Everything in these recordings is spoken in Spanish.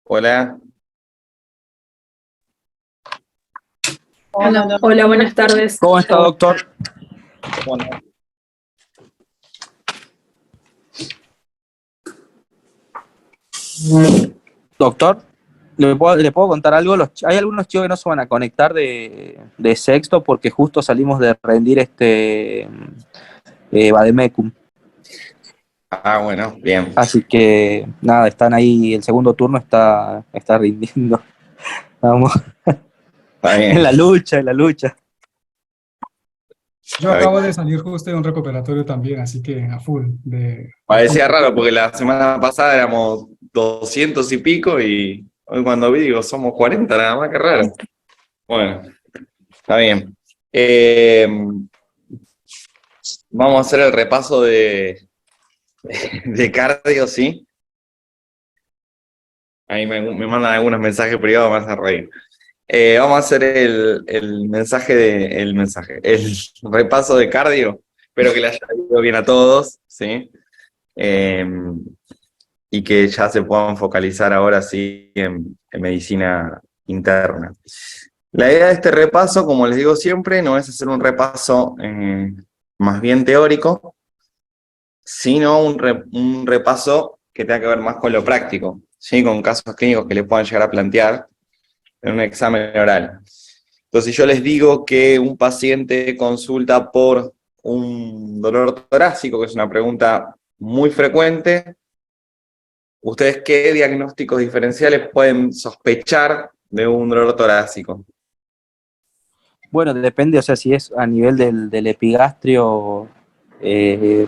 Hola, Hola, hola, buenas tardes. ¿cómo está, doctor? Bueno, doctor, ¿le puedo contar algo? Hay algunos chicos que no se van a conectar de sexto porque justo salimos de rendir Vademecum. Bueno, bien. Así que nada, están ahí, el segundo turno está rindiendo. Vamos, Está bien. en la lucha, en la lucha. Yo Está acabo bien. de salir justo de un recuperatorio también, así que a full. A full. Parecía raro porque la semana pasada éramos 200 y pico y hoy cuando vi digo, somos 40 nada más, que raro. Bueno, está bien. Vamos a hacer el repaso de cardio, ¿sí? Ahí me mandan algunos mensajes privados, me hacen reír. Vamos a hacer el repaso de cardio. Espero que le haya ido bien a todos, ¿sí? Eh, y que ya se puedan focalizar ahora sí en medicina interna. La idea de este repaso, como les digo siempre, no es hacer un repaso más bien teórico, sino un repaso que tenga que ver más con lo práctico, ¿sí? Con casos clínicos que le puedan llegar a plantear en un examen oral. Entonces, si yo les digo que un paciente consulta por un dolor torácico, que es una pregunta muy frecuente, ¿ustedes qué diagnósticos diferenciales pueden sospechar de un dolor torácico? Bueno, depende, o sea, si es a nivel del epigastrio,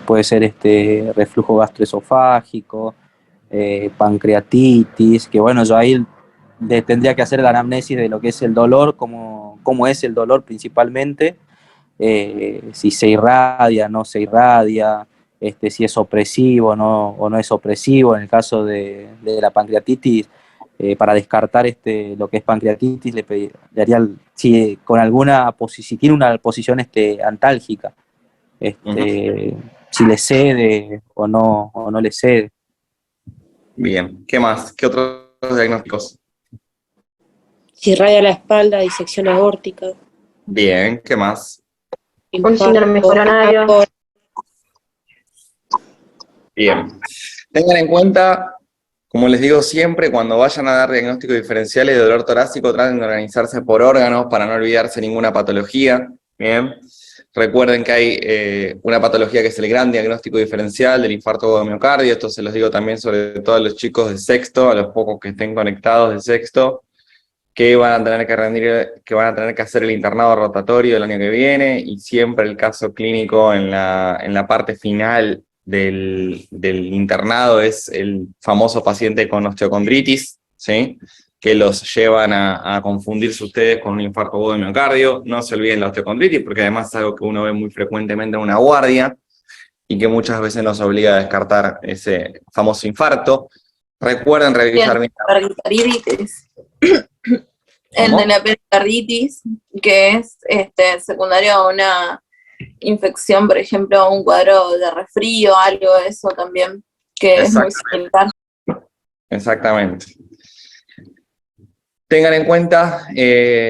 puede ser reflujo gastroesofágico, pancreatitis, que bueno, yo ahí le tendría que hacer la anamnesis de lo que es el dolor, cómo es el dolor principalmente, si se irradia, no se irradia, si es opresivo o no es opresivo. En el caso de la pancreatitis, para descartar lo que es pancreatitis, le haría, si con alguna si tiene una posición antálgica, Ujú. si le cede o no le cede. Bien, ¿qué más? ¿Qué otros diagnósticos? Si irradia la espalda, disección aórtica, Bien, ¿qué más? Un síndrome infarto, coronario. Bien. Tengan en cuenta, como les digo siempre, cuando vayan a dar diagnósticos diferenciales de dolor torácico, traten de organizarse por órganos para no olvidarse ninguna patología. Bien. Recuerden que hay una patología que es el gran diagnóstico diferencial del infarto de miocardio. Esto se los digo también sobre todo a los chicos de sexto, a los pocos que estén conectados de sexto, que van a tener que rendir, que van a tener que hacer el internado rotatorio el año que viene, y siempre el caso clínico en la parte final del internado es el famoso paciente con osteocondritis, ¿sí? Que los llevan a confundirse ustedes con un infarto agudo de miocardio. No se olviden la osteocondritis, porque además es algo que uno ve muy frecuentemente en una guardia y que muchas veces nos obliga a descartar ese famoso infarto. Recuerden revisar bien. Pericarditis. El ¿Cómo? de la pericarditis, que es secundario a una infección, por ejemplo, un cuadro de resfrío, algo de eso también, que es muy similar. Exactamente. Tengan en cuenta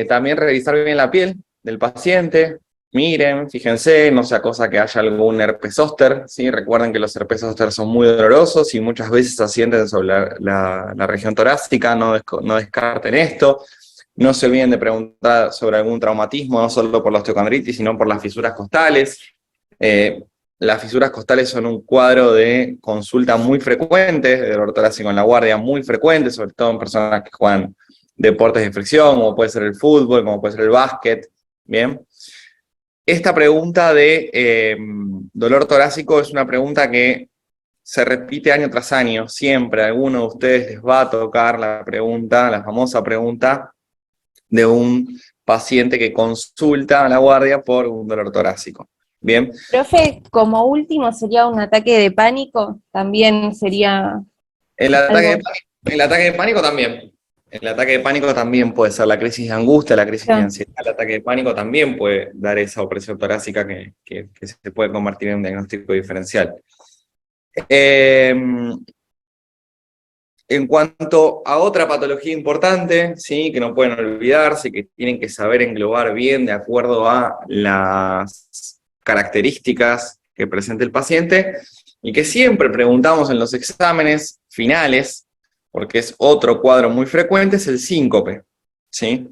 también revisar bien la piel del paciente. Miren, fíjense, no sea cosa que haya algún herpes zóster, ¿sí? Recuerden que los herpes zóster son muy dolorosos y muchas veces se asienten sobre la región torácica. No descarten esto. No se olviden de preguntar sobre algún traumatismo, no solo por la osteocondritis, sino por las fisuras costales. Eh, las fisuras costales son un cuadro de consulta muy frecuente, de dolor torácico en la guardia, muy frecuente, sobre todo en personas que juegan deportes de fricción, como puede ser el fútbol, como puede ser el básquet. Bien. Esta pregunta de dolor torácico es una pregunta que se repite año tras año. Siempre a alguno de ustedes les va a tocar la pregunta, la famosa pregunta de un paciente que consulta a la guardia por un dolor torácico. Bien. Profe, como último sería un ataque de pánico, también sería El ataque de algo. pánico, el ataque de pánico también. El ataque de pánico también puede ser la crisis de angustia, la crisis de ansiedad. El ataque de pánico también puede dar esa opresión torácica que se puede convertir en un diagnóstico diferencial. En cuanto a otra patología importante, ¿sí? Que no pueden olvidarse, que tienen que saber englobar bien de acuerdo a las características que presenta el paciente, y que siempre preguntamos en los exámenes finales, porque es otro cuadro muy frecuente, es el síncope, ¿sí?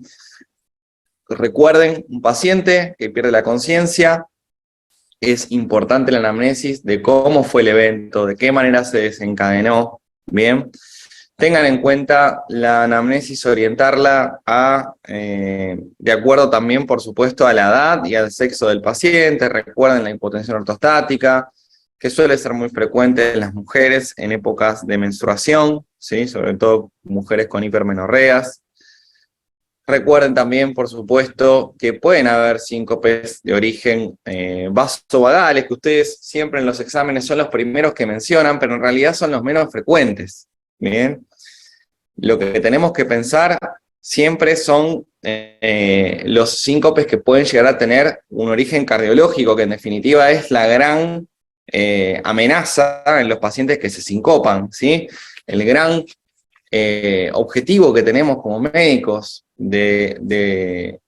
Recuerden, un paciente que pierde la conciencia, es importante la anamnesis de cómo fue el evento, de qué manera se desencadenó, ¿bien? Tengan en cuenta la anamnesis, orientarla de acuerdo también, por supuesto, a la edad y al sexo del paciente. Recuerden la hipotensión ortostática, que suele ser muy frecuente en las mujeres en épocas de menstruación, ¿sí? Sobre todo mujeres con hipermenorreas. Recuerden también, por supuesto, que pueden haber síncopes de origen vasovagales, que ustedes siempre en los exámenes son los primeros que mencionan, pero en realidad son los menos frecuentes. Bien, lo que tenemos que pensar siempre son los síncopes que pueden llegar a tener un origen cardiológico, que en definitiva es la gran amenaza en los pacientes que se sincopan, ¿sí? El gran objetivo que tenemos como médicos de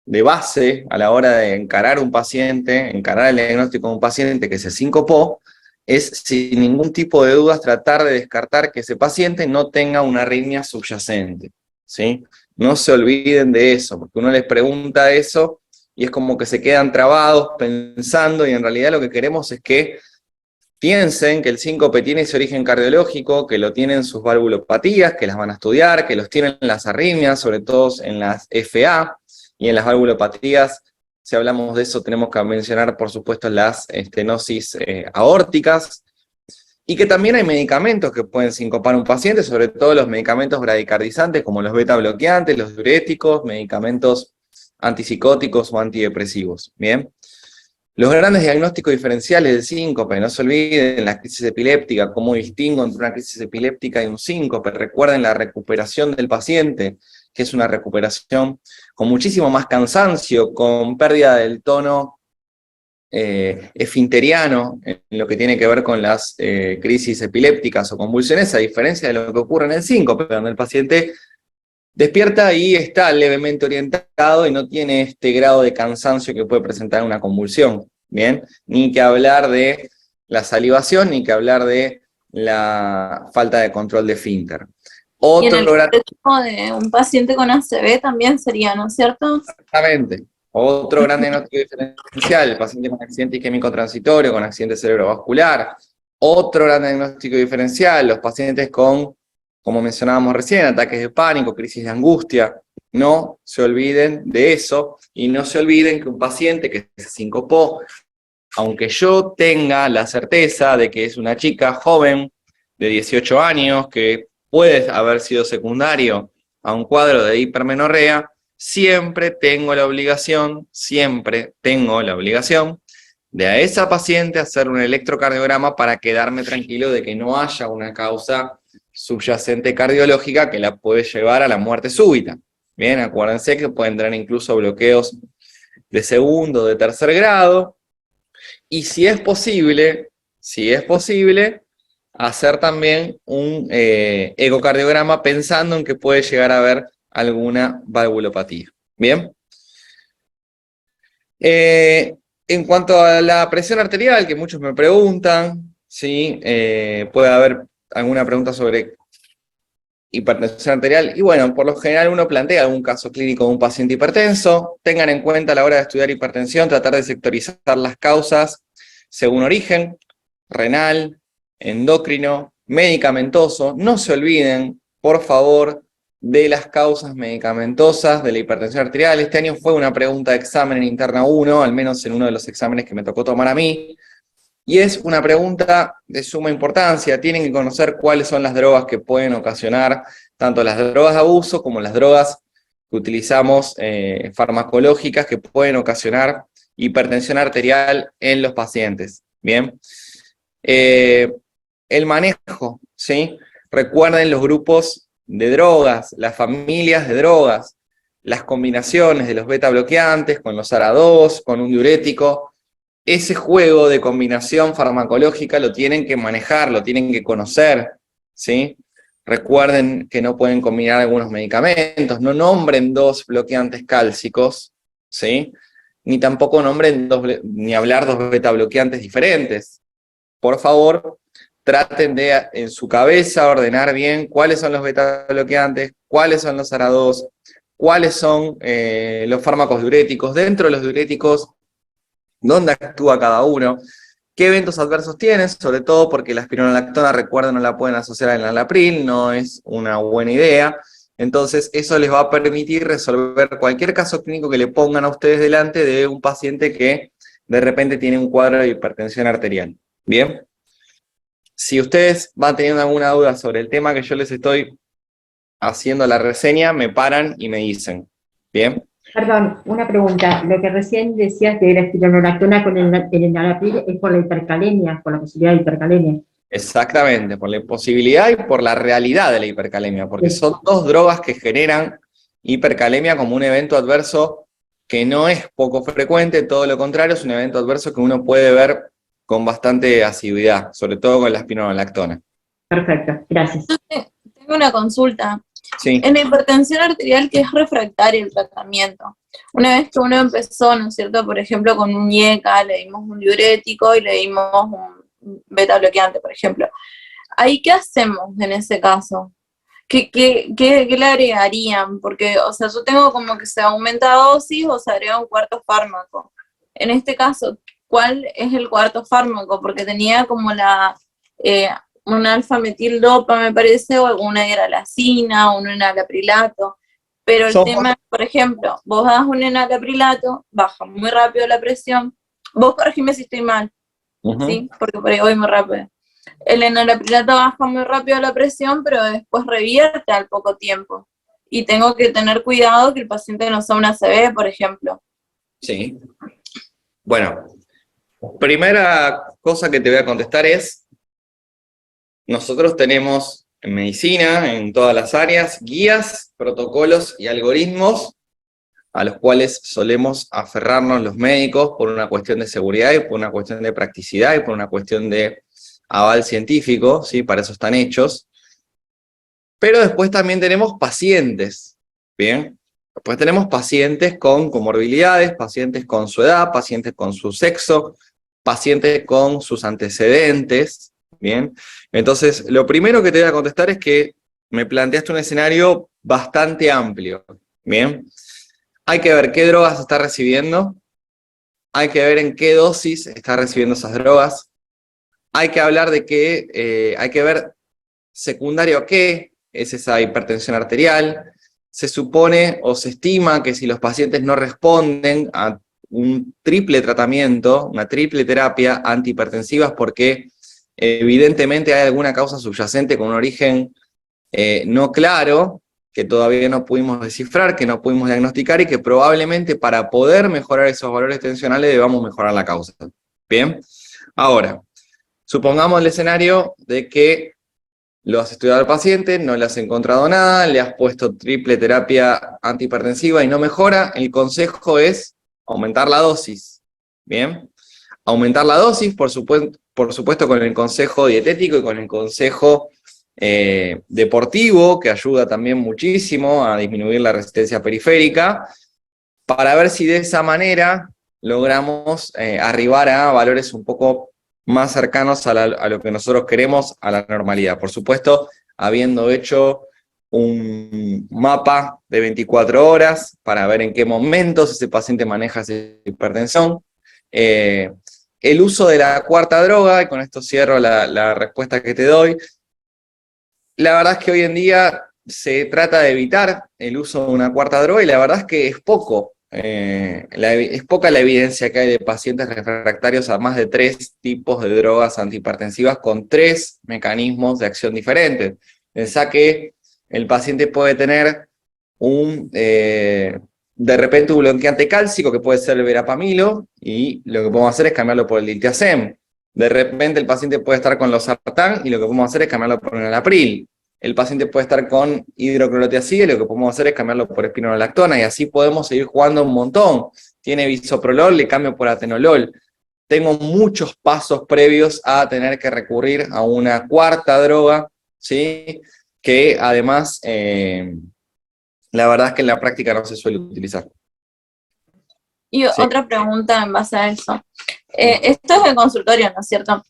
base a la hora de encarar un paciente, encarar el diagnóstico de un paciente que se sincopó, es sin ningún tipo de dudas tratar de descartar que ese paciente no tenga una arritmia subyacente, ¿sí? No se olviden de eso, porque uno les pregunta eso y es como que se quedan trabados pensando, y en realidad lo que queremos es que piensen que el síncope tiene ese origen cardiológico, que lo tienen sus valvulopatías, que las van a estudiar, que los tienen las arritmias, sobre todo en las FA, y en las valvulopatías, si hablamos de eso, tenemos que mencionar, por supuesto, las estenosis aórticas, y que también hay medicamentos que pueden sincopar a un paciente, sobre todo los medicamentos bradicardizantes, como los beta bloqueantes, los diuréticos, medicamentos antipsicóticos o antidepresivos, ¿bien? Los grandes diagnósticos diferenciales del síncope, no se olviden la crisis epiléptica, cómo distingo entre una crisis epiléptica y un síncope. Recuerden la recuperación del paciente, que es una recuperación con muchísimo más cansancio, con pérdida del tono esfinteriano, en lo que tiene que ver con las crisis epilépticas o convulsiones, a diferencia de lo que ocurre en el síncope, donde el paciente despierta y está levemente orientado y no tiene este grado de cansancio que puede presentar una convulsión, ¿bien? Ni que hablar de la salivación, ni que hablar de la falta de control de esfínter. Y en el Otro gran... caso de un paciente con ACV también sería, ¿no es cierto? Exactamente. Otro gran diagnóstico diferencial, el paciente con accidente isquémico transitorio, con accidente cerebrovascular. Otro gran diagnóstico diferencial, los pacientes con, como mencionábamos recién, ataques de pánico, crisis de angustia. No se olviden de eso, y no se olviden que un paciente que se sincopó, aunque yo tenga la certeza de que es una chica joven de 18 años, que puede haber sido secundario a un cuadro de hipermenorrea, siempre tengo la obligación de a esa paciente hacer un electrocardiograma para quedarme tranquilo de que no haya una causa subyacente cardiológica que la puede llevar a la muerte súbita. Bien, acuérdense que pueden tener incluso bloqueos de segundo, de tercer grado, y si es posible, hacer también un ecocardiograma pensando en que puede llegar a haber alguna valvulopatía. Bien. En cuanto a la presión arterial, que muchos me preguntan, ¿sí? Puede haber alguna pregunta sobre hipertensión arterial, y bueno, por lo general uno plantea algún caso clínico de un paciente hipertenso. Tengan en cuenta a la hora de estudiar hipertensión, tratar de sectorizar las causas según origen, renal, endocrino, medicamentoso. No se olviden, por favor, de las causas medicamentosas de la hipertensión arterial. Este año fue una pregunta de examen en Interna 1, al menos en uno de los exámenes que me tocó tomar a mí, y es una pregunta de suma importancia. Tienen que conocer cuáles son las drogas que pueden ocasionar, tanto las drogas de abuso como las drogas que utilizamos farmacológicas, que pueden ocasionar hipertensión arterial en los pacientes. Bien. El manejo, ¿sí? Recuerden los grupos de drogas, las familias de drogas, las combinaciones de los beta bloqueantes con los ARA2, con un diurético. Ese juego de combinación farmacológica lo tienen que manejar, lo tienen que conocer, ¿sí? Recuerden que no pueden combinar algunos medicamentos, no nombren 2 bloqueantes cálcicos, ¿sí? Ni tampoco nombren ni hablar 2 beta bloqueantes diferentes. Por favor, traten de en su cabeza ordenar bien cuáles son los beta bloqueantes, cuáles son los ARA2, cuáles son los fármacos diuréticos, dentro de los diuréticos, dónde actúa cada uno, qué eventos adversos tienen, sobre todo porque la espironolactona, recuerden, no la pueden asociar al enalapril, no es una buena idea. Entonces, eso les va a permitir resolver cualquier caso clínico que le pongan a ustedes delante de un paciente que de repente tiene un cuadro de hipertensión arterial. ¿Bien? Si ustedes van teniendo alguna duda sobre el tema que yo les estoy haciendo la reseña, me paran y me dicen. ¿Bien? Perdón, una pregunta. Lo que recién decías de la espironolactona con el enalapril es por la hipercalemia, por la posibilidad de hipercalemia. Exactamente, por la posibilidad y por la realidad de la hipercalemia, porque son 2 drogas que generan hipercalemia como un evento adverso que no es poco frecuente, todo lo contrario, es un evento adverso que uno puede ver con bastante asiduidad, sobre todo con la espironolactona. Perfecto, gracias. Tengo una consulta. Sí. En la hipertensión arterial, que es refractario el tratamiento. Una vez que uno empezó, ¿no es cierto? Por ejemplo, con un IECA, le dimos un diurético y le dimos un beta bloqueante, por ejemplo. ¿Ahí qué hacemos en ese caso? ¿Qué le agregarían? Porque, o sea, yo tengo como que se aumenta dosis o se agrega un cuarto fármaco. En este caso, ¿cuál es el cuarto fármaco? Porque tenía como un alfa-metildopa, me parece, o alguna hidralazina, un enalaprilato. Pero el tema, por ejemplo, vos das un enalaprilato, baja muy rápido la presión. Vos corregime si estoy mal, ¿sí? Porque por ahí voy muy rápido. El enalaprilato baja muy rápido la presión, pero después revierte al poco tiempo. Y tengo que tener cuidado que el paciente no sea una ACV, por ejemplo. Sí. Bueno, primera cosa que te voy a contestar es, nosotros tenemos en medicina, en todas las áreas, guías, protocolos y algoritmos a los cuales solemos aferrarnos los médicos por una cuestión de seguridad y por una cuestión de practicidad y por una cuestión de aval científico, ¿sí? Para eso están hechos. Pero después también tenemos pacientes, ¿bien? Después tenemos pacientes con comorbilidades, pacientes con su edad, pacientes con su sexo, pacientes con sus antecedentes, ¿bien? Entonces, lo primero que te voy a contestar es que me planteaste un escenario bastante amplio, ¿bien? Hay que ver qué drogas está recibiendo, hay que ver en qué dosis está recibiendo esas drogas, hay que hablar de que, hay que ver secundario a qué es esa hipertensión arterial. Se supone o se estima que si los pacientes no responden a un triple tratamiento, una triple terapia antihipertensiva, es porque evidentemente hay alguna causa subyacente con un origen no claro, que todavía no pudimos descifrar, que no pudimos diagnosticar y que probablemente para poder mejorar esos valores tensionales debamos mejorar la causa. ¿Bien? Ahora, supongamos el escenario de que lo has estudiado al paciente, no le has encontrado nada, le has puesto triple terapia antihipertensiva y no mejora, el consejo es aumentar la dosis. ¿Bien? Aumentar la dosis, por supuesto con el consejo dietético y con el consejo deportivo, que ayuda también muchísimo a disminuir la resistencia periférica, para ver si de esa manera logramos arribar a valores un poco más cercanos a lo que nosotros queremos, a la normalidad. Por supuesto, habiendo hecho un mapa de 24 horas para ver en qué momentos ese paciente maneja esa hipertensión. El uso de la cuarta droga, y con esto cierro la respuesta que te doy. La verdad es que hoy en día se trata de evitar el uso de una cuarta droga y la verdad es que es poco. Es poca la evidencia que hay de pacientes refractarios a más de 3 tipos de drogas antihipertensivas con 3 mecanismos de acción diferentes. Pensá que el paciente puede tener de repente un bloqueante cálcico que puede ser el verapamilo y lo que podemos hacer es cambiarlo por el diltiazem. De repente el paciente puede estar con losartán y lo que podemos hacer es cambiarlo por enalapril. El paciente puede estar con hidroclorotiazida y lo que podemos hacer es cambiarlo por espironolactona y así podemos seguir jugando un montón. Tiene bisoprolol, le cambio por atenolol. Tengo muchos pasos previos a tener que recurrir a una cuarta droga, ¿sí? que además, la verdad es que en la práctica no se suele utilizar. Y Sí. otra pregunta en base a eso. Esto es el consultorio, ¿no es cierto?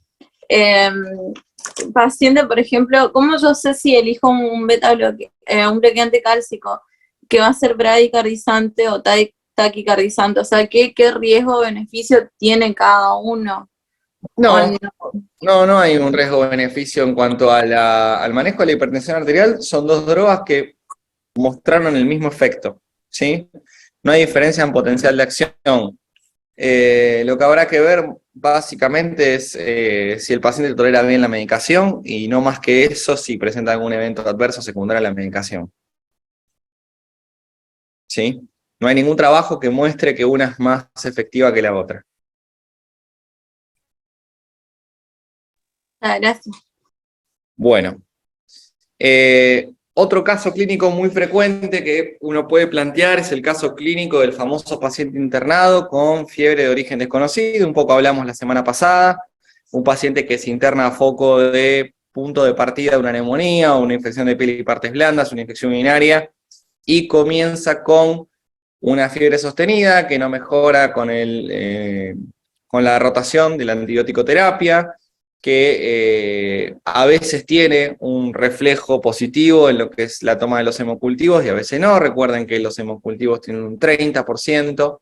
Paciente, por ejemplo, ¿cómo yo sé si elijo un un bloqueante cálcico que va a ser bradicardizante o taquicardizante? O sea, ¿qué riesgo o beneficio tiene cada uno? No, no hay un riesgo-beneficio en cuanto a al manejo de la hipertensión arterial. Son dos drogas que mostraron el mismo efecto, ¿sí? No hay diferencia en potencial de acción. Lo que habrá que ver básicamente es si el paciente tolera bien la medicación y no más que eso si presenta algún evento adverso secundario a la medicación. ¿Sí? No hay ningún trabajo que muestre que una es más efectiva que la otra. Gracias. Bueno, otro caso clínico muy frecuente que uno puede plantear es el caso clínico del famoso paciente internado con fiebre de origen desconocido. Un poco hablamos la semana pasada. Un paciente que se interna a foco de punto de partida de una neumonía o una infección de piel y partes blandas, una infección urinaria, y comienza con una fiebre sostenida que no mejora con la rotación de la antibiótico terapia, que a veces tiene un reflejo positivo en lo que es la toma de los hemocultivos y a veces no. Recuerden que los hemocultivos tienen un 30%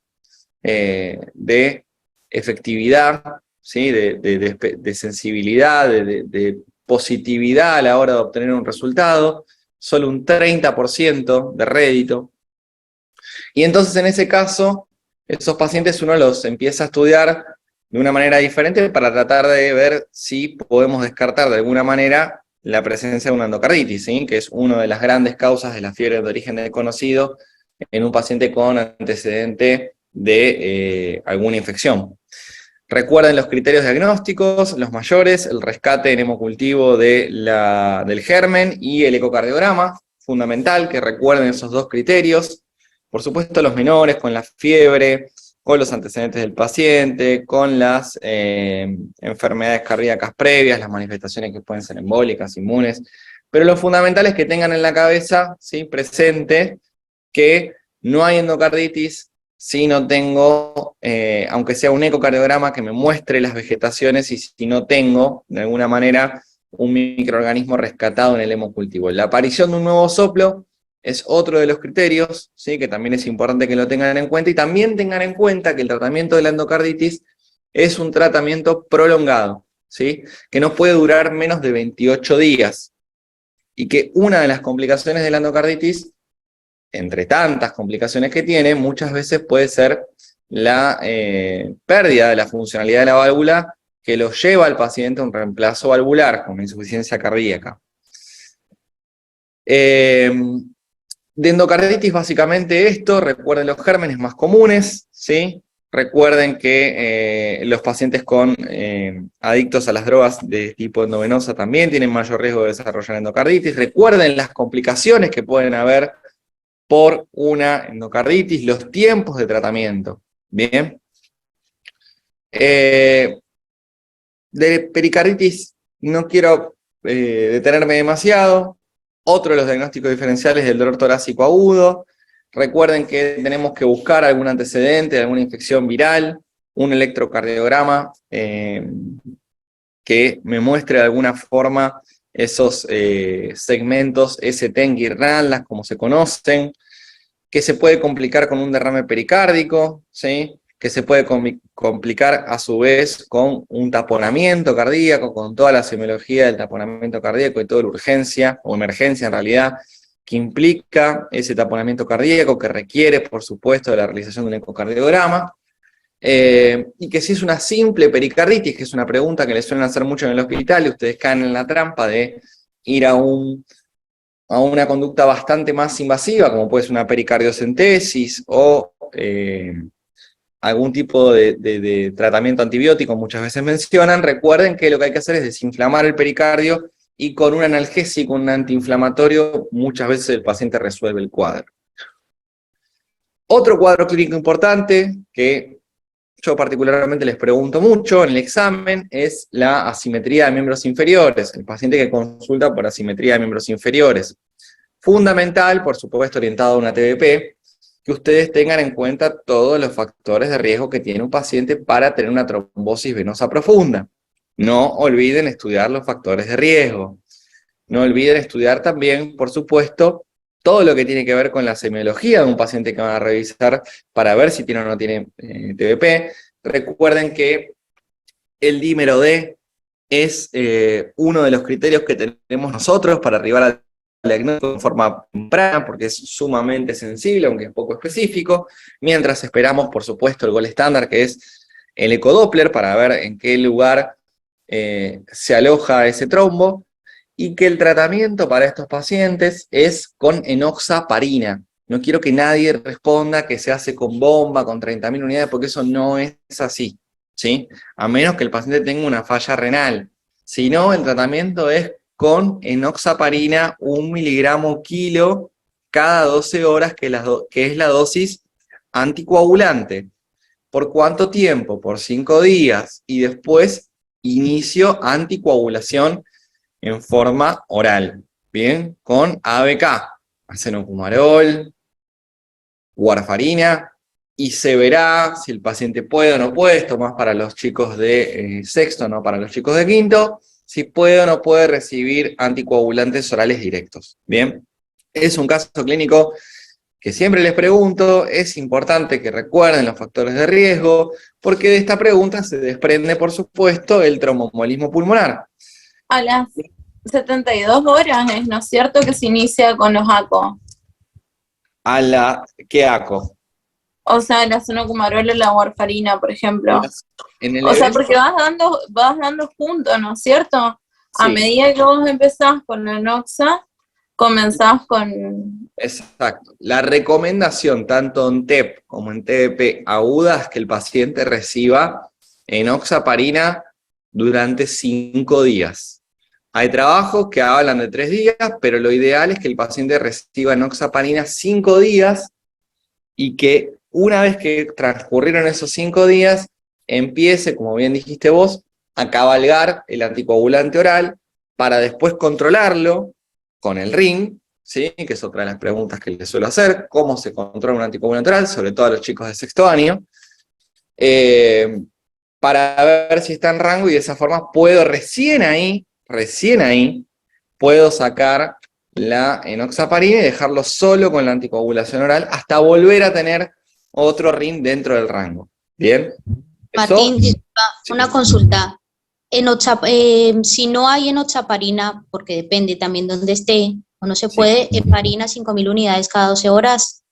de efectividad, ¿sí? de sensibilidad, de positividad a la hora de obtener un resultado, solo un 30% de rédito. Y entonces en ese caso, esos pacientes uno los empieza a estudiar de una manera diferente para tratar de ver si podemos descartar de alguna manera la presencia de una endocarditis, ¿sí? Que es una de las grandes causas de la fiebre de origen desconocido en un paciente con antecedente de alguna infección. Recuerden los criterios diagnósticos, los mayores, el rescate en hemocultivo del germen y el ecocardiograma, fundamental que recuerden esos dos criterios. Por supuesto los menores con la fiebre, con los antecedentes del paciente, con las enfermedades cardíacas previas, las manifestaciones que pueden ser embólicas, inmunes, pero lo fundamental es que tengan en la cabeza, ¿sí? Presente, que no hay endocarditis si no tengo, aunque sea un ecocardiograma que me muestre las vegetaciones y si no tengo, de alguna manera, un microorganismo rescatado en el hemocultivo. La aparición de un nuevo soplo es otro de los criterios, ¿sí? Que también es importante que lo tengan en cuenta, y también tengan en cuenta que el tratamiento de la endocarditis es un tratamiento prolongado, ¿sí? Que no puede durar menos de 28 días, y que una de las complicaciones de la endocarditis, entre tantas complicaciones que tiene, muchas veces puede ser la pérdida de la funcionalidad de la válvula que lo lleva al paciente a un reemplazo valvular con insuficiencia cardíaca. De endocarditis básicamente esto. Recuerden los gérmenes más comunes, ¿sí? Recuerden que los pacientes adictos a las drogas de tipo endovenosa también tienen mayor riesgo de desarrollar endocarditis. Recuerden las complicaciones que pueden haber por una endocarditis, los tiempos de tratamiento. Bien. De pericarditis no quiero detenerme demasiado. Otro de los diagnósticos diferenciales del dolor torácico agudo. Recuerden que tenemos que buscar algún antecedente de alguna infección viral, un electrocardiograma que me muestre de alguna forma esos segmentos ST-guirnaldas, como se conocen, que se puede complicar con un derrame pericárdico, ¿sí? Que se puede complicar a su vez con un taponamiento cardíaco, con toda la semiología del taponamiento cardíaco y toda la urgencia, o emergencia en realidad, que implica ese taponamiento cardíaco, que requiere, por supuesto, de la realización de un ecocardiograma, y que si es una simple pericarditis, que es una pregunta que les suelen hacer mucho en el hospital, y ustedes caen en la trampa de ir a una conducta bastante más invasiva, como puede ser una pericardiocentesis o algún tipo de tratamiento antibiótico, muchas veces mencionan. Recuerden que lo que hay que hacer es desinflamar el pericardio, y con un analgésico, un antiinflamatorio, muchas veces el paciente resuelve el cuadro. Otro cuadro clínico importante que yo particularmente les pregunto mucho en el examen, es la asimetría de miembros inferiores, el paciente que consulta por asimetría de miembros inferiores. Fundamental, por supuesto, orientado a una TBP, que ustedes tengan en cuenta todos los factores de riesgo que tiene un paciente para tener una trombosis venosa profunda. No olviden estudiar los factores de riesgo. No olviden estudiar también, por supuesto, todo lo que tiene que ver con la semiología de un paciente que van a revisar para ver si tiene o no tiene TBP. Recuerden que el dímero D es uno de los criterios que tenemos nosotros para arribar al diagnóstico en forma temprana, porque es sumamente sensible, aunque es poco específico, mientras esperamos, por supuesto, el gold estándar, que es el ecodoppler, para ver en qué lugar se aloja ese trombo, y que el tratamiento para estos pacientes es con enoxaparina. No quiero que nadie responda que se hace con bomba, con 30.000 unidades, porque eso no es así, ¿sí? A menos que el paciente tenga una falla renal. Si no, el tratamiento es con enoxaparina, 1 miligramo kilo cada 12 horas, que es la dosis anticoagulante. ¿Por cuánto tiempo? Por 5 días. Y después inicio anticoagulación en forma oral, ¿bien? Con ABK, acenocumarol, warfarina, y se verá si el paciente puede o no puede, esto más para los chicos de sexto, no para los chicos de quinto, si puede o no puede recibir anticoagulantes orales directos, ¿bien? Es un caso clínico que siempre les pregunto, es importante que recuerden los factores de riesgo, porque de esta pregunta se desprende, por supuesto, el tromboembolismo pulmonar. A las 72 horas, ¿no es cierto que se inicia con los ACO? ¿Qué ACO? O sea, la acenocumarol o la warfarina, por ejemplo. En el O sea, evento, porque vas dando juntos, ¿no es cierto? A sí, medida que vos empezás con la enoxa, comenzás con... exacto. La recomendación, tanto en TEP como en TBP aguda, es que el paciente reciba enoxaparina durante 5 días. Hay trabajos que hablan de 3 días, pero lo ideal es que el paciente reciba enoxaparina 5 días y que una vez que transcurrieron esos 5 días, empiece, como bien dijiste vos, a cabalgar el anticoagulante oral para después controlarlo con el ring, ¿sí? Que es otra de las preguntas que les suelo hacer, cómo se controla un anticoagulante oral, sobre todo a los chicos de sexto año, para ver si está en rango, y de esa forma puedo recién ahí, puedo sacar la enoxaparina y dejarlo solo con la anticoagulación oral hasta volver a tener otro ring dentro del rango. ¿Bien? Martín, disculpa, Sí. una consulta. Si no hay enoxaparina, porque depende también dónde esté, o no se Sí. puede, heparina 5.000 unidades cada 12 horas.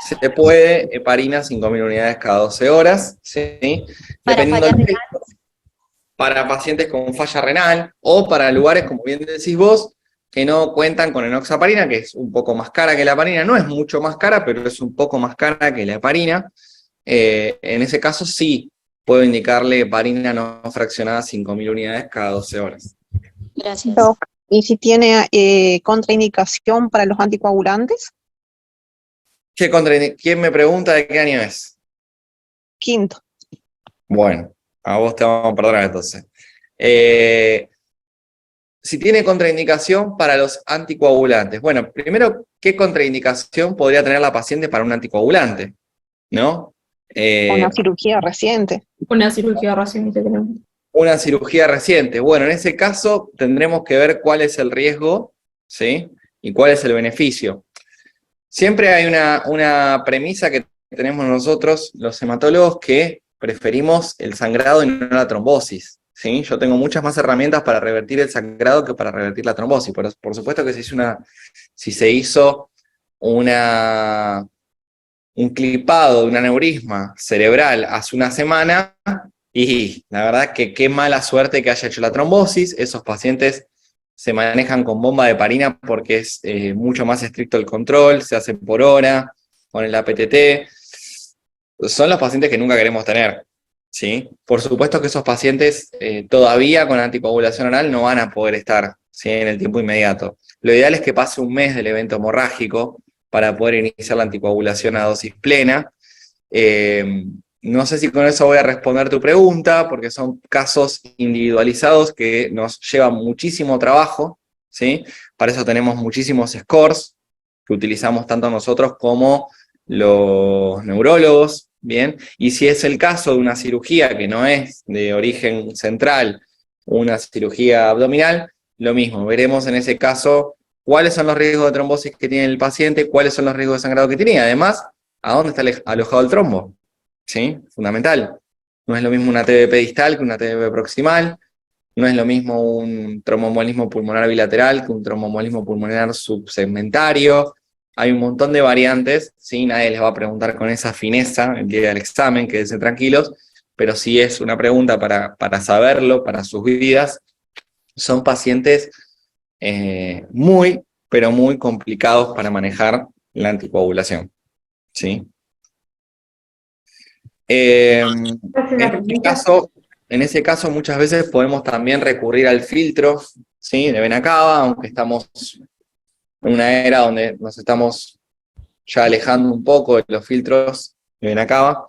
Se puede heparina 5.000 unidades cada 12 horas, ¿sí? Para Dependiendo falla del renal. para pacientes con falla renal, o para lugares, como bien decís vos, que no cuentan con enoxaparina, que es un poco más cara que la heparina. No es mucho más cara, pero es un poco más cara que la heparina. En ese caso sí puedo indicarle heparina no fraccionada 5.000 unidades cada 12 horas. Gracias. Doc, ¿y si tiene contraindicación para los anticoagulantes? ¿Quién me pregunta de qué año es? Quinto. Bueno, a vos te vamos a perdonar entonces. Si tiene contraindicación para los anticoagulantes. Bueno, primero, ¿qué contraindicación podría tener la paciente para un anticoagulante? ¿No? Una cirugía reciente. Una cirugía reciente tenemos. Una cirugía reciente. Bueno, en ese caso tendremos que ver cuál es el riesgo, ¿sí? Y cuál es el beneficio. Siempre hay una premisa que tenemos nosotros, los hematólogos, que preferimos el sangrado y no la trombosis, ¿sí? Yo tengo muchas más herramientas para revertir el sangrado que para revertir la trombosis. Por supuesto que si se hizo un clipado de un aneurisma cerebral hace una semana, y la verdad que qué mala suerte que haya hecho la trombosis. Esos pacientes se manejan con bomba de heparina porque es mucho más estricto el control, se hace por hora, con el APTT. Son los pacientes que nunca queremos tener, ¿sí? Por supuesto que esos pacientes todavía con anticoagulación oral no van a poder estar, ¿sí? En el tiempo inmediato. Lo ideal es que pase un mes del evento hemorrágico para poder iniciar la anticoagulación a dosis plena. No sé si con eso voy a responder tu pregunta, porque son casos individualizados que nos llevan muchísimo trabajo, ¿sí? Para eso tenemos muchísimos scores que utilizamos tanto nosotros como los neurólogos, ¿bien? Y si es el caso de una cirugía que no es de origen central, una cirugía abdominal, lo mismo, veremos en ese caso cuáles son los riesgos de trombosis que tiene el paciente, cuáles son los riesgos de sangrado que tiene, y además, a dónde está alojado el trombo. ¿Sí? Fundamental. No es lo mismo una TBP distal que una TBP proximal, no es lo mismo un tromboembolismo pulmonar bilateral que un tromboembolismo pulmonar subsegmentario. Hay un montón de variantes, ¿sí? Nadie les va a preguntar con esa fineza el día del examen, quédense tranquilos, pero sí es una pregunta para saberlo, para sus vidas. Son pacientes muy, pero muy complicados para manejar la anticoagulación, ¿sí? En ese caso muchas veces podemos también recurrir al filtro, ¿sí? De vena cava, aunque estamos en una era donde nos estamos ya alejando un poco de los filtros de vena cava,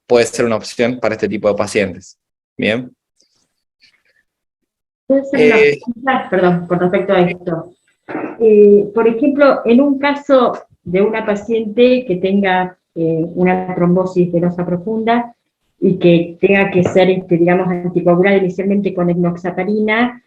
puede ser una opción para este tipo de pacientes. Bien. ¿Puedo hacer una pregunta? Perdón, con respecto a esto. Por ejemplo, en un caso de una paciente que tenga una trombosis venosa profunda y que tenga que ser, digamos, anticoagulada inicialmente con enoxaparina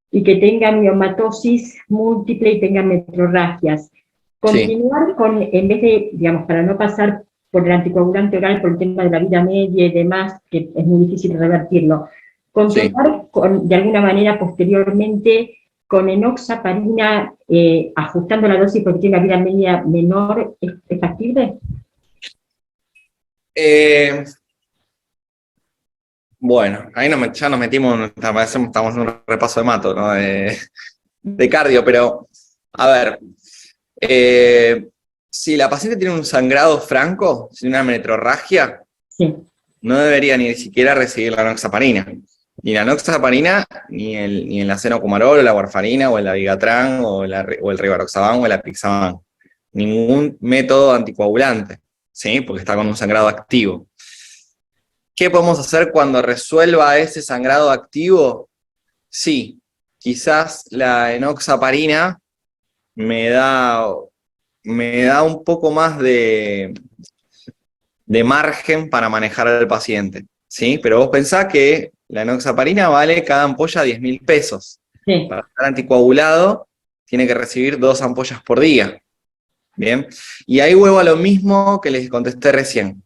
y que tenga miomatosis múltiple y tenga metrorragias. Continuar con, en vez de, digamos, para no pasar por el anticoagulante oral por el tema de la vida media y demás, que es muy difícil revertirlo, continuar con, de alguna manera posteriormente con enoxaparina, ajustando la dosis porque tiene una vida media menor, ¿es factible? Bueno, ahí ya nos metimos, estamos en un repaso de mato, ¿no? De cardio, pero, a ver, si la paciente tiene un sangrado franco, si una metrorragia, no debería ni siquiera recibir la enoxaparina. Ni la enoxaparina, ni el acenocumarol, o la warfarina, o el abigatran, o el rivaroxaban, o el apixaban. Ningún método anticoagulante, ¿sí? Porque está con un sangrado activo. ¿Qué podemos hacer cuando resuelva ese sangrado activo? Sí, quizás la enoxaparina me da un poco más de margen para manejar al paciente, ¿sí? Pero vos pensás que la enoxaparina vale cada ampolla 10.000 pesos. Sí. Para estar anticoagulado, tiene que recibir 2 ampollas por día. Bien, y ahí vuelvo a lo mismo que les contesté recién.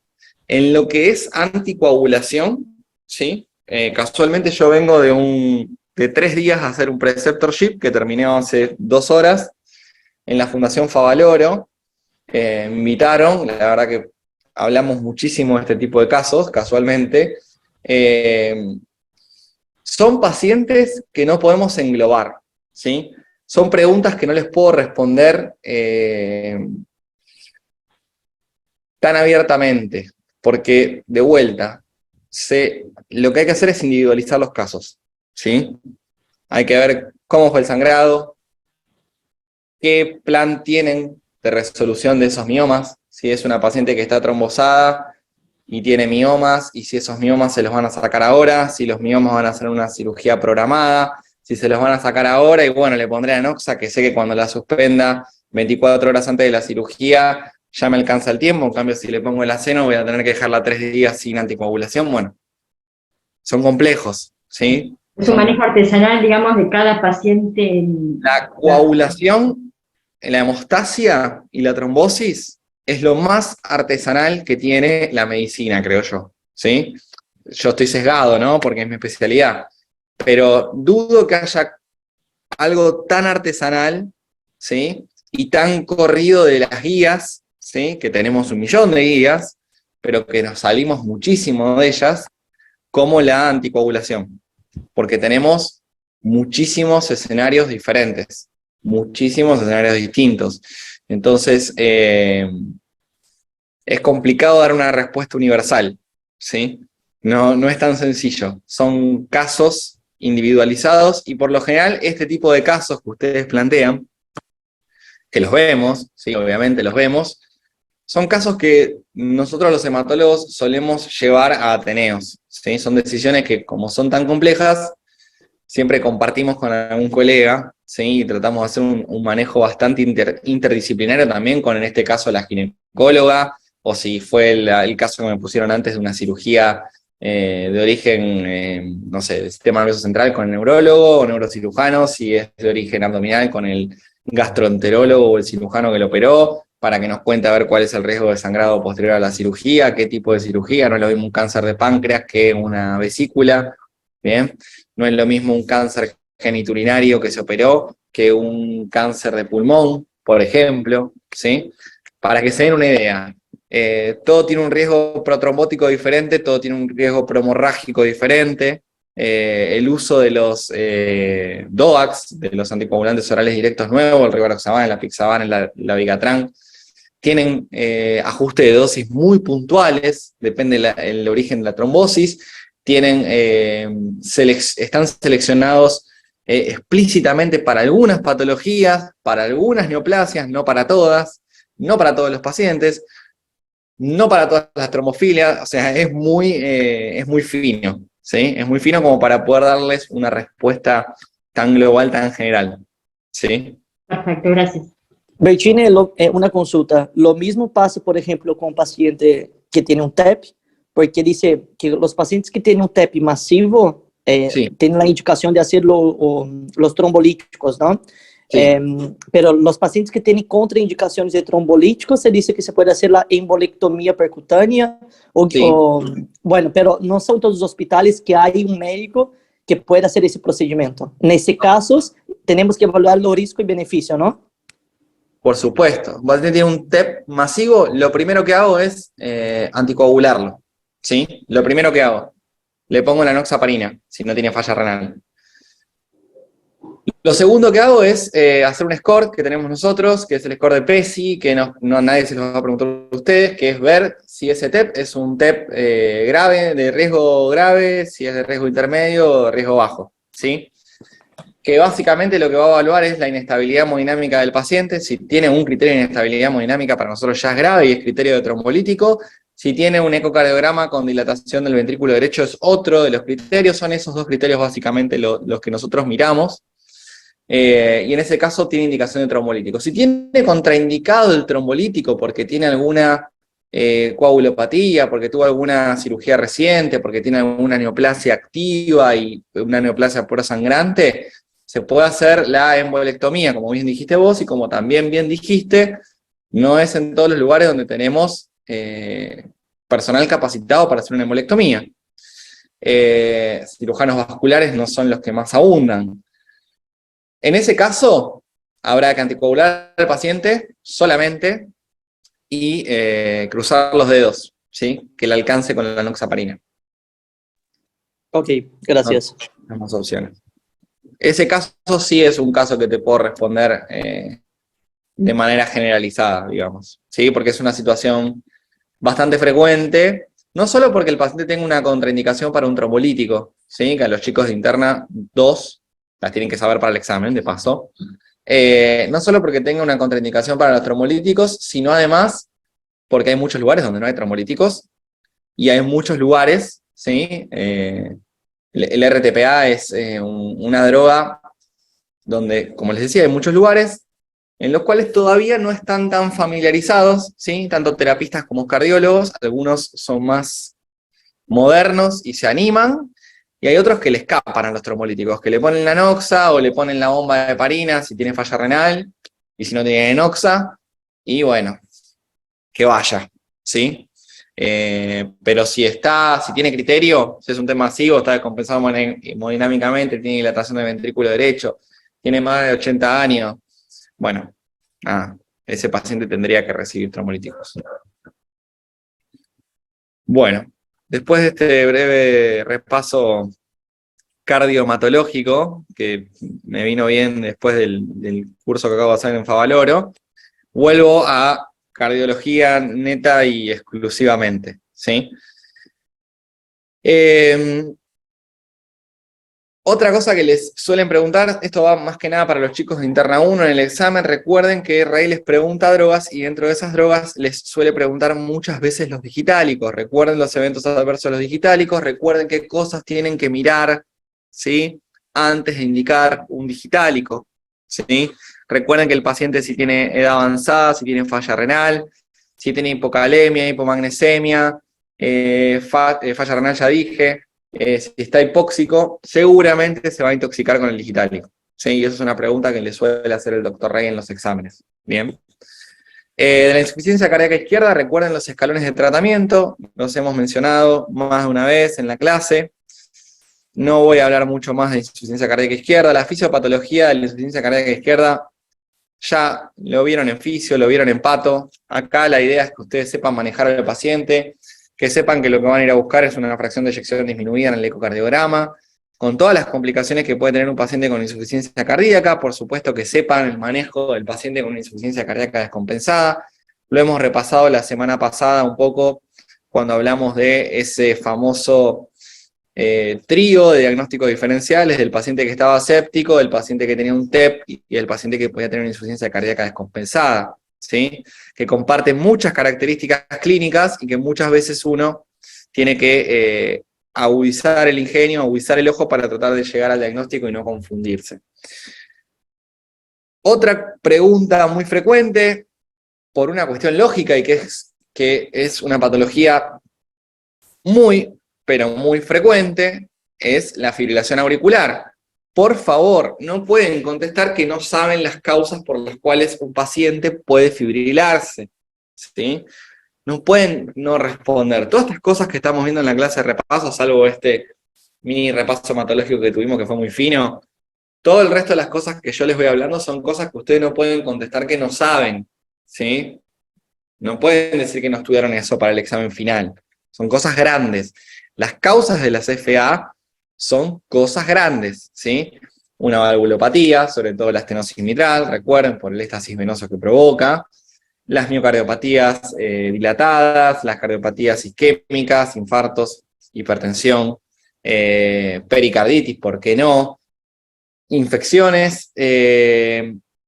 En lo que es anticoagulación, ¿sí? Casualmente yo vengo de 3 días a hacer un preceptorship que terminé hace 2 horas en la Fundación Favaloro. Me invitaron, la verdad que hablamos muchísimo de este tipo de casos, casualmente. Son pacientes que no podemos englobar, ¿sí? Son preguntas que no les puedo responder tan abiertamente, porque, de vuelta, lo que hay que hacer es individualizar los casos, ¿sí? Hay que ver cómo fue el sangrado, qué plan tienen de resolución de esos miomas, si es una paciente que está trombosada y tiene miomas, y si esos miomas se los van a sacar ahora, si los miomas van a hacer una cirugía programada, si se los van a sacar ahora, y bueno, le pondré anoxa, que sé que cuando la suspenda 24 horas antes de la cirugía, ya me alcanza el tiempo. En cambio, si le pongo el aceno, voy a tener que dejarla 3 días sin anticoagulación. Bueno, son complejos, ¿sí? Es un manejo artesanal, digamos, de cada paciente. La coagulación, la hemostasia y la trombosis es lo más artesanal que tiene la medicina, creo yo, ¿sí? Yo estoy sesgado, ¿no? Porque es mi especialidad. Pero dudo que haya algo tan artesanal, ¿sí? Y tan corrido de las guías, ¿sí? Que tenemos 1 millón de guías, pero que nos salimos muchísimo de ellas, como la anticoagulación. Porque tenemos muchísimos escenarios diferentes, muchísimos escenarios distintos. Entonces, es complicado dar una respuesta universal, ¿sí? No es tan sencillo. Son casos individualizados, y por lo general este tipo de casos que ustedes plantean, que los vemos, sí, obviamente los vemos, son casos que nosotros los hematólogos solemos llevar a Ateneos, ¿sí? Son decisiones que, como son tan complejas, siempre compartimos con algún colega, ¿sí? Y tratamos de hacer un manejo bastante interdisciplinario también con, en este caso, la ginecóloga, o si fue el caso que me pusieron antes de una cirugía de origen, no sé, del sistema nervioso central con el neurólogo o neurocirujano, si es de origen abdominal con el gastroenterólogo o el cirujano que lo operó, para que nos cuente a ver cuál es el riesgo de sangrado posterior a la cirugía, qué tipo de cirugía, no es lo mismo un cáncer de páncreas que una vesícula, ¿bien? No es lo mismo un cáncer geniturinario que se operó que un cáncer de pulmón, por ejemplo, ¿sí? Para que se den una idea, todo tiene un riesgo protrombótico diferente, todo tiene un riesgo promorrágico diferente. El uso de los DOACs, de los anticoagulantes orales directos nuevos, el rivaroxaban, el apixaban, la vigatran, tienen ajuste de dosis muy puntuales, depende del origen de la trombosis, están seleccionados explícitamente para algunas patologías, para algunas neoplasias, no para todas, no para todos los pacientes, no para todas las trombofilias, o sea, es muy fino, ¿sí? Es muy fino como para poder darles una respuesta tan global, tan general, ¿sí? Perfecto, gracias. Bertine, una consulta. Lo mismo pasa, por ejemplo, con un paciente que tiene un TEP, porque dice que los pacientes que tienen un TEP masivo Sí. tienen la indicación de hacer los trombolíticos, ¿no? Sí. Pero los pacientes que tienen contraindicaciones de trombolíticos, se dice que se puede hacer la embolectomía percutánea, Sí. bueno, pero no son todos los hospitales que hay un médico que pueda hacer ese procedimiento. En ese caso, tenemos que evaluar los riesgos y beneficios, ¿no? Por supuesto. Vos tiene un TEP masivo, lo primero que hago es anticoagularlo, ¿sí? Lo primero que hago. Le pongo la enoxaparina, si no tiene falla renal. Lo segundo que hago es hacer un score que tenemos nosotros, que es el score de PESI, que nadie se los va a preguntar a ustedes, que es ver si ese TEP es un TEP grave, de riesgo grave, si es de riesgo intermedio o de riesgo bajo, ¿sí? Que básicamente lo que va a evaluar es la inestabilidad hemodinámica del paciente. Si tiene un criterio de inestabilidad hemodinámica, para nosotros ya es grave y es criterio de trombolítico. Si tiene un ecocardiograma con dilatación del ventrículo derecho, es otro de los criterios. Son esos dos criterios básicamente los que nosotros miramos. Y en ese caso tiene indicación de trombolítico. Si tiene contraindicado el trombolítico porque tiene alguna coagulopatía, porque tuvo alguna cirugía reciente, porque tiene alguna neoplasia activa y una neoplasia prosangrante, se puede hacer la embolectomía, como bien dijiste vos, y como también bien dijiste, no es en todos los lugares donde tenemos personal capacitado para hacer una embolectomía. Cirujanos vasculares no son los que más abundan. En ese caso, habrá que anticoagular al paciente solamente y cruzar los dedos, ¿sí? Que le alcance con la enoxaparina. Ok, gracias. No tenemos opciones. Ese caso sí es un caso que te puedo responder de manera generalizada, digamos, ¿sí? Porque es una situación bastante frecuente, no solo porque el paciente tenga una contraindicación para un trombolítico, ¿sí? Que a los chicos de interna 2 las tienen que saber para el examen, de paso. No solo porque tenga una contraindicación para los trombolíticos, sino además porque hay muchos lugares donde no hay trombolíticos, y hay muchos lugares, ¿sí? El RTPA es una droga donde, como les decía, hay muchos lugares en los cuales todavía no están tan familiarizados, ¿sí? Tanto terapistas como cardiólogos, algunos son más modernos y se animan, y hay otros que le escapan a los trombolíticos, que le ponen la noxa o le ponen la bomba de heparina si tiene falla renal, y si no tiene noxa, y bueno, que vaya, ¿sí? Pero si tiene criterio, si es un tema masivo, está descompensado hemodinámicamente, tiene dilatación del ventrículo derecho, tiene más de 80 años, bueno, ese paciente tendría que recibir trombolíticos. Bueno, después de este breve repaso cardiohematológico, que me vino bien después del curso que acabo de hacer en Favaloro, vuelvo a cardiología neta y exclusivamente, ¿sí? Otra cosa que les suelen preguntar, esto va más que nada para los chicos de Interna 1 en el examen, recuerden que Rey les pregunta drogas y dentro de esas drogas les suele preguntar muchas veces los digitálicos. Recuerden los eventos adversos de los digitálicos, recuerden qué cosas tienen que mirar, ¿sí?, antes de indicar un digitálico, ¿sí? Recuerden que el paciente si tiene edad avanzada, si tiene falla renal, si tiene hipocalemia, hipomagnesemia, falla renal ya dije, si está hipóxico, seguramente se va a intoxicar con el digitálico. ¿Sí? Y eso es una pregunta que le suele hacer el doctor Rey en los exámenes. Bien. De la insuficiencia cardíaca izquierda, recuerden los escalones de tratamiento, los hemos mencionado más de una vez en la clase. No voy a hablar mucho más de insuficiencia cardíaca izquierda. La fisiopatología de la insuficiencia cardíaca izquierda ya lo vieron en fisio, lo vieron en pato. Acá la idea es que ustedes sepan manejar al paciente, que sepan que lo que van a ir a buscar es una fracción de eyección disminuida en el ecocardiograma, con todas las complicaciones que puede tener un paciente con insuficiencia cardíaca, por supuesto que sepan el manejo del paciente con insuficiencia cardíaca descompensada. Lo hemos repasado la semana pasada un poco cuando hablamos de ese famoso trío de diagnósticos diferenciales del paciente que estaba séptico, del paciente que tenía un TEP y el paciente que podía tener una insuficiencia cardíaca descompensada, ¿sí? Que comparten muchas características clínicas y que muchas veces uno tiene que agudizar el ingenio, agudizar el ojo para tratar de llegar al diagnóstico y no confundirse. Otra pregunta muy frecuente, por una cuestión lógica y que es una patología muy, pero muy frecuente, es la fibrilación auricular. Por favor, no pueden contestar que no saben las causas por las cuales un paciente puede fibrilarse, ¿sí? No pueden no responder. Todas estas cosas que estamos viendo en la clase de repaso, salvo este mini repaso hematológico que tuvimos que fue muy fino, todo el resto de las cosas que yo les voy hablando son cosas que ustedes no pueden contestar que no saben, ¿sí? No pueden decir que no estudiaron eso para el examen final. Son cosas grandes. Las causas de las FA son cosas grandes, ¿sí? Una valvulopatía, sobre todo la estenosis mitral, recuerden, por el éxtasis venoso que provoca, las miocardiopatías dilatadas, las cardiopatías isquémicas, infartos, hipertensión, pericarditis, ¿por qué no? Infecciones,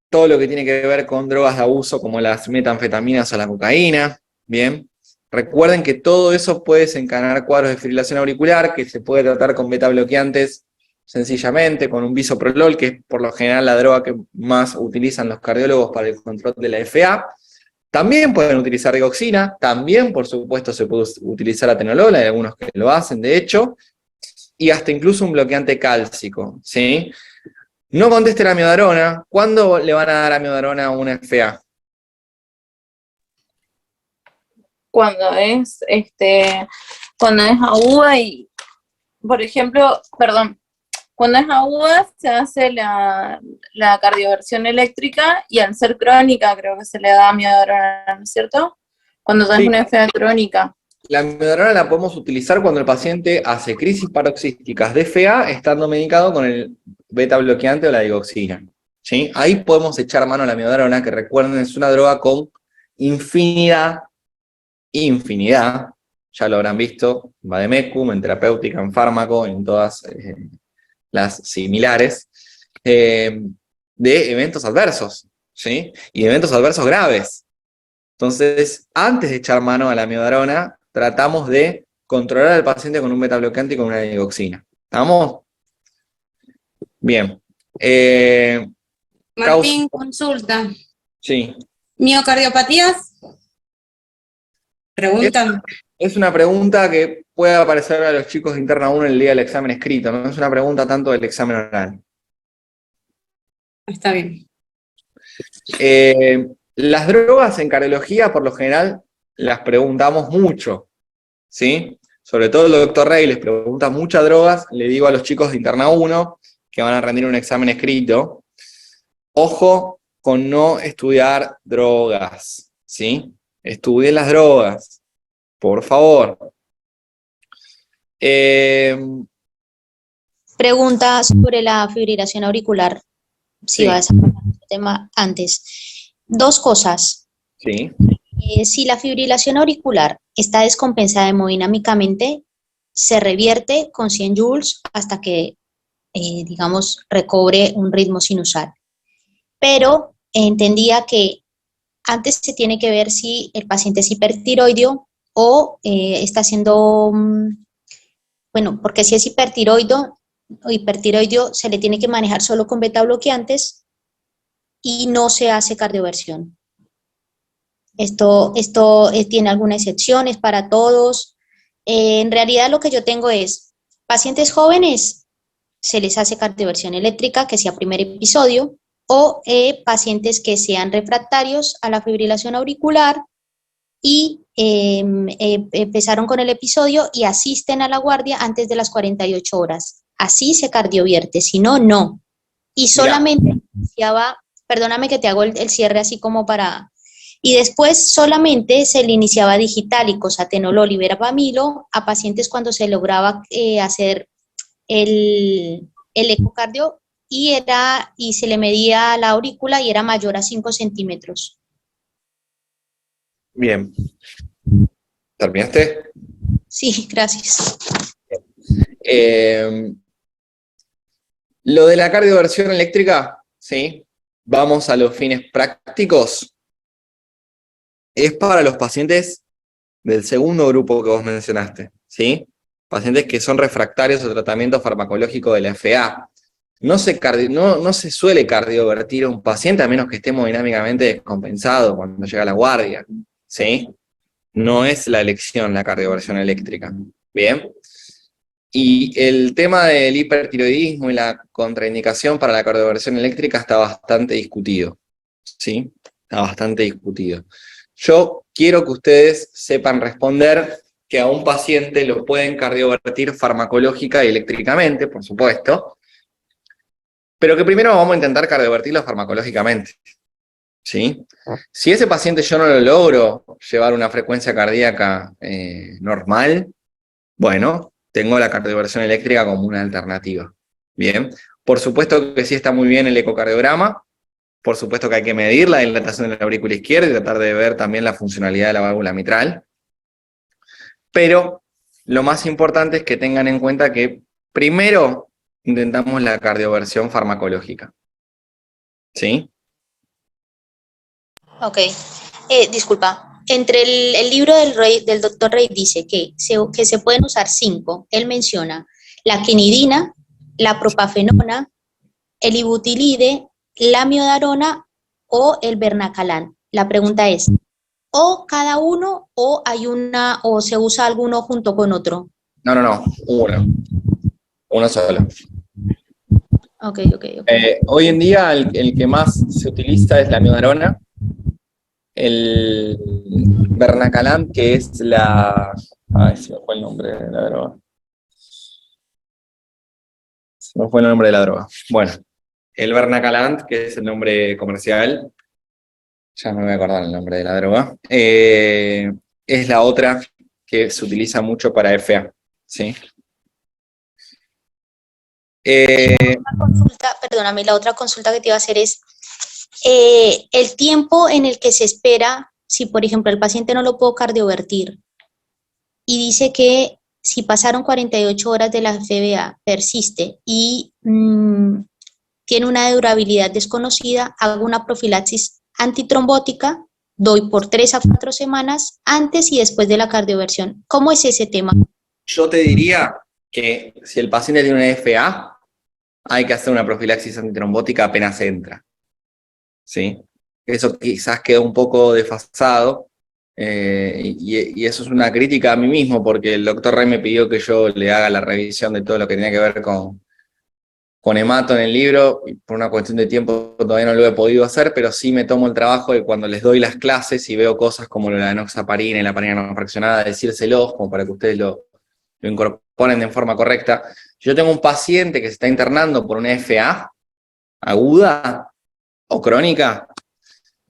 todo lo que tiene que ver con drogas de abuso como las metanfetaminas o la cocaína, ¿bien? Recuerden que todo eso puede desencadenar cuadros de fibrilación auricular, que se puede tratar con beta bloqueantes sencillamente, con un bisoprolol, que es por lo general la droga que más utilizan los cardiólogos para el control de la FA. También pueden utilizar digoxina, también por supuesto se puede utilizar atenolol, hay algunos que lo hacen de hecho, y hasta incluso un bloqueante cálcico, ¿sí? No conteste la amiodarona. ¿Cuándo le van a dar amiodarona a una FA? Cuando es aguda y, por ejemplo, cuando es aguda se hace la cardioversión eléctrica y al ser crónica creo que se le da amiodarona, ¿no es cierto? Cuando tenés una FA crónica. La amiodarona la podemos utilizar cuando el paciente hace crisis paroxísticas de FA estando medicado con el beta bloqueante o la digoxina, ¿sí? Ahí podemos echar mano a la amiodarona, que recuerden es una droga con infinidad, ya lo habrán visto, en vademecum, en terapéutica, en fármaco, en todas las similares, de eventos adversos, ¿sí? Y eventos adversos graves. Entonces, antes de echar mano a la amiodarona, tratamos de controlar al paciente con un beta bloqueante y con una digoxina. ¿Estamos? Bien. Martín, consulta. Sí. ¿Miocardiopatías? Preguntan. Es una pregunta que puede aparecer a los chicos de Interna 1 el día del examen escrito, no es una pregunta tanto del examen oral. Está bien. Las drogas en cardiología, por lo general, las preguntamos mucho, ¿sí? Sobre todo el doctor Rey les pregunta muchas drogas, le digo a los chicos de Interna 1 que van a rendir un examen escrito, ojo con no estudiar drogas, ¿sí? Estudien las drogas, por favor. Pregunta sobre la fibrilación auricular, si va a desarrollar este tema antes. Dos cosas. Sí. Si la fibrilación auricular está descompensada hemodinámicamente, se revierte con 100 joules hasta que digamos, recobre un ritmo sinusal. Pero entendía que antes se tiene que ver si el paciente es hipertiroideo o está haciendo, bueno, porque si es hipertiroideo se le tiene que manejar solo con beta bloqueantes y no se hace cardioversión. Esto tiene algunas excepciones para todos. En realidad lo que yo tengo es pacientes jóvenes, se les hace cardioversión eléctrica, que sea primer episodio, o pacientes que sean refractarios a la fibrilación auricular y empezaron con el episodio y asisten a la guardia antes de las 48 horas. Así se cardiovierte, si no, no. Y solamente iniciaba, perdóname que te hago el cierre así como para... Y después solamente se le iniciaba digital y cosatenolol y verapamilo a pacientes cuando se lograba hacer el ecocardio y se le medía la aurícula y era mayor a 5 centímetros. Bien. ¿Terminaste? Sí, gracias. Lo de la cardioversión eléctrica, ¿sí? Vamos a los fines prácticos. Es para los pacientes del segundo grupo que vos mencionaste, ¿sí? Pacientes que son refractarios al tratamiento farmacológico de la FA. No se suele cardiovertir a un paciente a menos que esté hemodinámicamente descompensado cuando llega a la guardia, ¿sí? No es la elección la cardioversión eléctrica, ¿bien? Y el tema del hipertiroidismo y la contraindicación para la cardioversión eléctrica está bastante discutido, ¿sí? Está bastante discutido. Yo quiero que ustedes sepan responder que a un paciente lo pueden cardiovertir farmacológica y eléctricamente, por supuesto, pero que primero vamos a intentar cardiovertirlo farmacológicamente, ¿sí? Si ese paciente yo no lo logro llevar una frecuencia cardíaca normal, bueno, tengo la cardioversión eléctrica como una alternativa, ¿bien? Por supuesto que sí está muy bien el ecocardiograma, por supuesto que hay que medir la dilatación de la aurícula izquierda y tratar de ver también la funcionalidad de la válvula mitral, pero lo más importante es que tengan en cuenta que primero intentamos la cardioversión farmacológica, ¿sí? Ok, disculpa. Entre el libro del doctor Rey dice que se pueden usar 5. Él menciona la quinidina, la propafenona, el ibutilide, la miodarona o el Bernacalán. La pregunta es, ¿o cada uno o hay o se usa alguno junto con otro? No, uno solo. Ok. Hoy en día el que más se utiliza es la miodarona, el Bernacalán, que es la... Ay, se me fue el nombre de la droga. Bueno, el Bernacalán, que es el nombre comercial, ya no me voy a acordar el nombre de la droga, es la otra que se utiliza mucho para FA, ¿sí? Perdóname, la otra consulta que te iba a hacer es el tiempo en el que se espera, si por ejemplo el paciente no lo puedo cardiovertir y dice que si pasaron 48 horas de la FBA persiste y tiene una durabilidad desconocida, hago una profilaxis antitrombótica, doy por 3 a 4 semanas antes y después de la cardioversión. ¿Cómo es ese tema? Yo te diría que si el paciente tiene una FA, hay que hacer una profilaxis antitrombótica apenas entra, ¿sí? Eso quizás queda un poco desfasado, y eso es una crítica a mí mismo, porque el doctor Rey me pidió que yo le haga la revisión de todo lo que tenía que ver con hemato en el libro, y por una cuestión de tiempo todavía no lo he podido hacer, pero sí me tomo el trabajo de cuando les doy las clases y veo cosas como la enoxaparina y la parina no fraccionada, decírselos como para que ustedes lo incorporen de forma correcta. Yo tengo un paciente que se está internando por una FA aguda o crónica,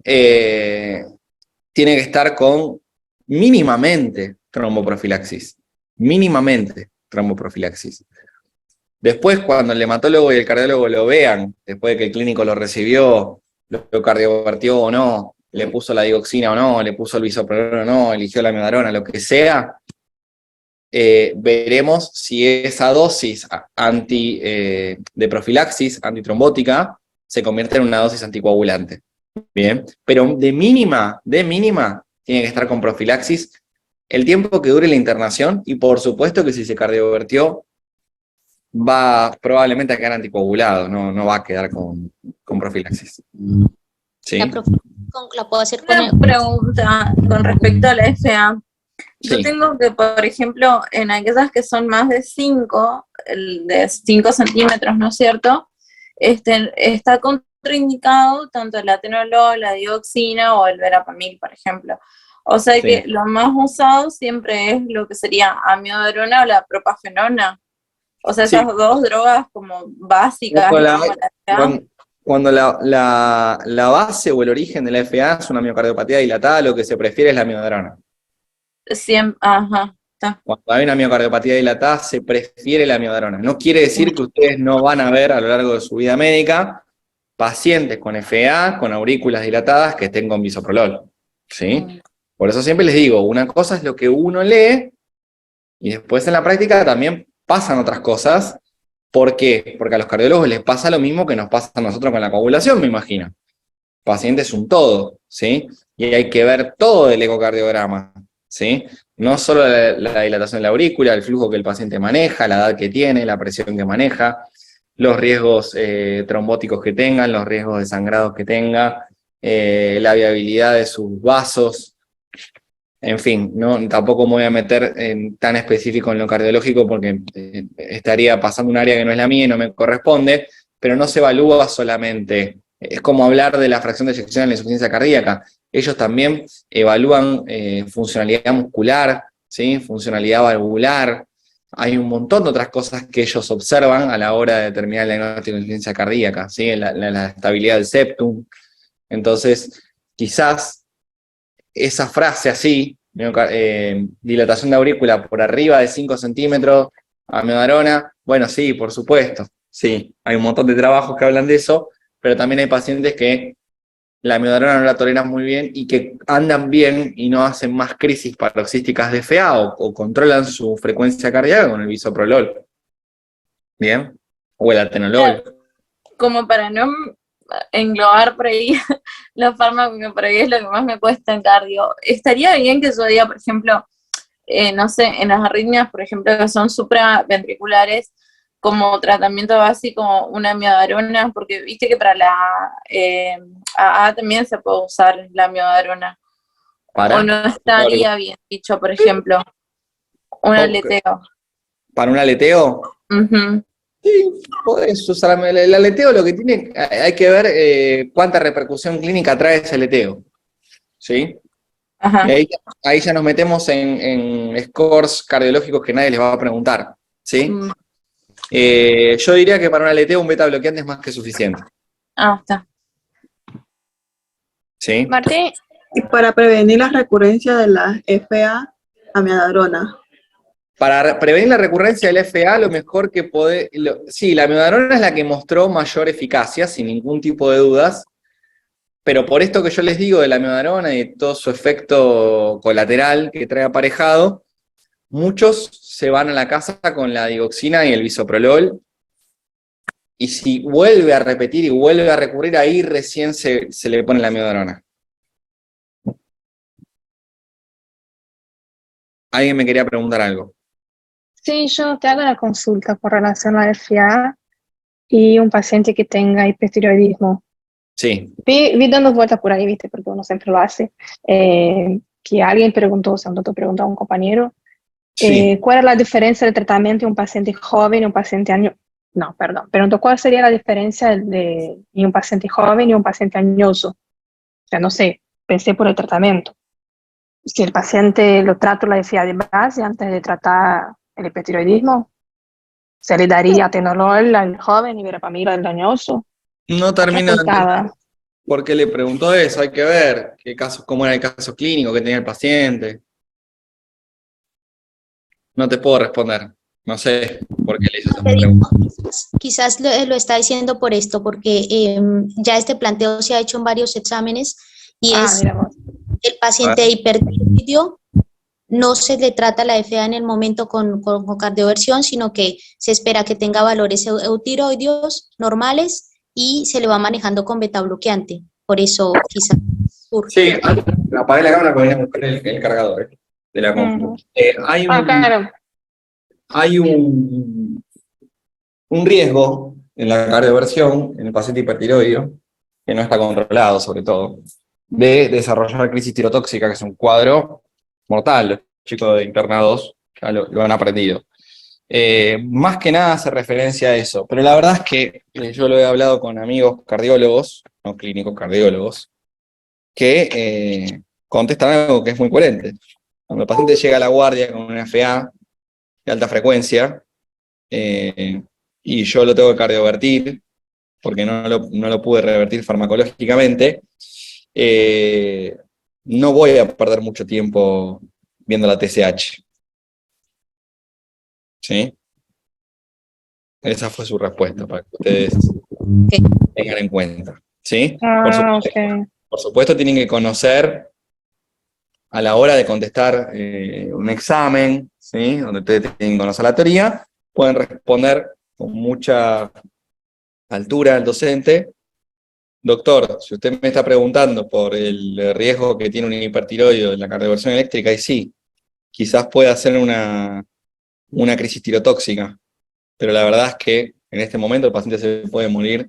tiene que estar con mínimamente tromboprofilaxis. Después, cuando el hematólogo y el cardiólogo lo vean, después de que el clínico lo recibió, lo cardiovertió o no, le puso la digoxina o no, le puso el bisoprolol o no, eligió la miodarona, lo que sea, veremos si esa dosis de profilaxis antitrombótica se convierte en una dosis anticoagulante. Bien, pero de mínima, tiene que estar con profilaxis el tiempo que dure la internación, y por supuesto que si se cardiovertió, va probablemente a quedar anticoagulado, no va a quedar con profilaxis. ¿Sí? La puedo hacer con Una pregunta con respecto a la FA. Yo Sí. tengo que, por ejemplo, en aquellas que son más de 5, de 5 centímetros, ¿no es cierto? Está contraindicado tanto el atenolol, la dioxina o el verapamil, por ejemplo. O sea que lo más usado siempre es lo que sería amiodarona o la propafenona. O sea, esas dos drogas como básicas. Cuando la base o el origen de la FA es una miocardiopatia dilatada, lo que se prefiere es la amiodarona. Ajá. Cuando hay una miocardiopatía dilatada, se prefiere la amiodarona. No quiere decir que ustedes no van a ver a lo largo de su vida médica pacientes con FA, con aurículas dilatadas, que estén con bisoprolol. ¿Sí? Por eso siempre les digo, una cosa es lo que uno lee, y después en la práctica también pasan otras cosas. ¿Por qué? Porque a los cardiólogos les pasa lo mismo que nos pasa a nosotros con la coagulación, me imagino. El paciente es un todo, ¿sí? Y hay que ver todo el ecocardiograma, ¿sí? No solo la dilatación de la aurícula, el flujo que el paciente maneja, la edad que tiene, la presión que maneja, los riesgos trombóticos que tengan, los riesgos de sangrados que tenga, la viabilidad de sus vasos. En fin, tampoco me voy a meter tan específico en lo cardiológico porque estaría pasando un área que no es la mía y no me corresponde, pero no se evalúa solamente. Es como hablar de la fracción de eyección en la insuficiencia cardíaca. Ellos también evalúan funcionalidad muscular, ¿sí? Funcionalidad valvular. Hay un montón de otras cosas que ellos observan a la hora de determinar el diagnóstico de insuficiencia cardíaca, ¿sí? La estabilidad del septum. Entonces, quizás esa frase así, dilatación de aurícula por arriba de 5 centímetros, amiodarona, bueno, sí, por supuesto, sí, hay un montón de trabajos que hablan de eso, pero también hay pacientes que la amiodarona no la toleran muy bien y que andan bien y no hacen más crisis paroxísticas de FA o controlan su frecuencia cardíaca con el bisoprolol. ¿Bien? O el atenolol. Como para no englobar por ahí los fármacos, que por ahí es lo que más me cuesta en cardio. Estaría bien que yo diga, por ejemplo, no sé, en las arritmias, por ejemplo, que son supraventriculares, como tratamiento básico una amiodarona, porque viste que para la AA también se puede usar la amiodarona. O no estaría bien dicho, por ejemplo, un aleteo. ¿Para un aleteo? Sí, podés usar el aleteo, lo que tiene, hay que ver cuánta repercusión clínica trae ese aleteo. ¿Sí? Ajá. Y ahí ya nos metemos en scores cardiológicos que nadie les va a preguntar. ¿Sí? Yo diría que para un aleteo un beta bloqueante es más que suficiente. Está. ¿Sí? Martín. Y para prevenir la recurrencia de la FA, amiodarona. Para prevenir la recurrencia del FA, lo mejor que puede... sí, la amiodarona es la que mostró mayor eficacia, sin ningún tipo de dudas, pero por esto que yo les digo de la amiodarona y de todo su efecto colateral que trae aparejado, muchos se van a la casa con la dioxina y el bisoprolol, y si vuelve a repetir y vuelve a recurrir, ahí recién se le pone la amiodarona. ¿Alguien me quería preguntar algo? Sí, yo te hago una consulta con relación a la FA y un paciente que tenga hipertiroidismo. Sí. Vi dando vueltas por ahí, ¿viste? Porque uno siempre lo hace. Que alguien preguntó, o sea, un doctor preguntó a un compañero, ¿cuál es la diferencia del tratamiento de un paciente joven y un paciente añoso? No, perdón. Preguntó cuál sería la diferencia de un paciente joven y un paciente añoso. O sea, no sé, pensé por el tratamiento. Si el paciente lo trato la FA de base antes de tratar el hipertiroidismo, se le daría atenolol al joven y verapamil al añoso. No termina de entender por qué le preguntó eso, hay que ver qué caso, cómo era el caso clínico que tenía el paciente. No te puedo responder, no sé por qué le hizo esa pregunta. Quizás lo está diciendo por esto, porque ya este planteo se ha hecho en varios exámenes y es el paciente hipertiroideo no se le trata la FA en el momento con cardioversión, sino que se espera que tenga valores eutiroideos normales y se le va manejando con beta bloqueante. Por eso quizás surge. Sí, apagué la cámara para ir a buscar el cargador de la compu. Hay un riesgo en la cardioversión, en el paciente hipertiroideo, que no está controlado sobre todo, de desarrollar crisis tirotóxica, que es un cuadro mortal. Los chicos de internados ya lo han aprendido. Más que nada hace referencia a eso, pero la verdad es que yo lo he hablado con amigos cardiólogos, no clínicos cardiólogos, que contestan algo que es muy coherente. Cuando el paciente llega a la guardia con una FA de alta frecuencia, y yo lo tengo que cardiovertir, porque no lo pude revertir farmacológicamente, no voy a perder mucho tiempo viendo la TSH. ¿Sí? Esa fue su respuesta, para que ustedes tengan en cuenta. ¿Sí? Por supuesto tienen que conocer a la hora de contestar un examen, ¿sí? Donde ustedes tienen que conocer la teoría, pueden responder con mucha altura al docente: doctor, si usted me está preguntando por el riesgo que tiene un hipertiroideo en la cardioversión eléctrica, y sí, quizás pueda ser una crisis tirotóxica, pero la verdad es que en este momento el paciente se puede morir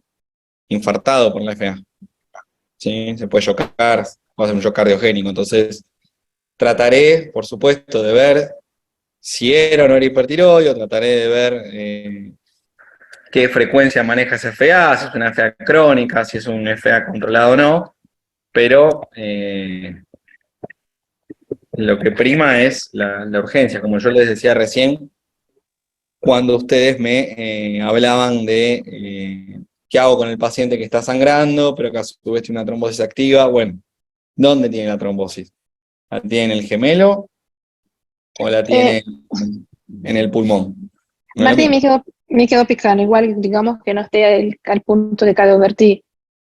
infartado por la FA. ¿Sí? Se puede chocar, puede hacer un shock cardiogénico. Entonces, trataré, por supuesto, de ver si era o no era hipertiroideo, trataré de ver qué frecuencia maneja esa FA, si es una FA crónica, si es un FA controlado o no, pero lo que prima es la urgencia, como yo les decía recién, cuando ustedes me hablaban de qué hago con el paciente que está sangrando, pero que a su vez tiene una trombosis activa. Bueno, ¿dónde tiene la trombosis? ¿La tiene en el gemelo o la tiene en el pulmón? ¿No es lo Martín, mismo? me quedó picando. Igual, digamos que no esté al punto de cardiovertir.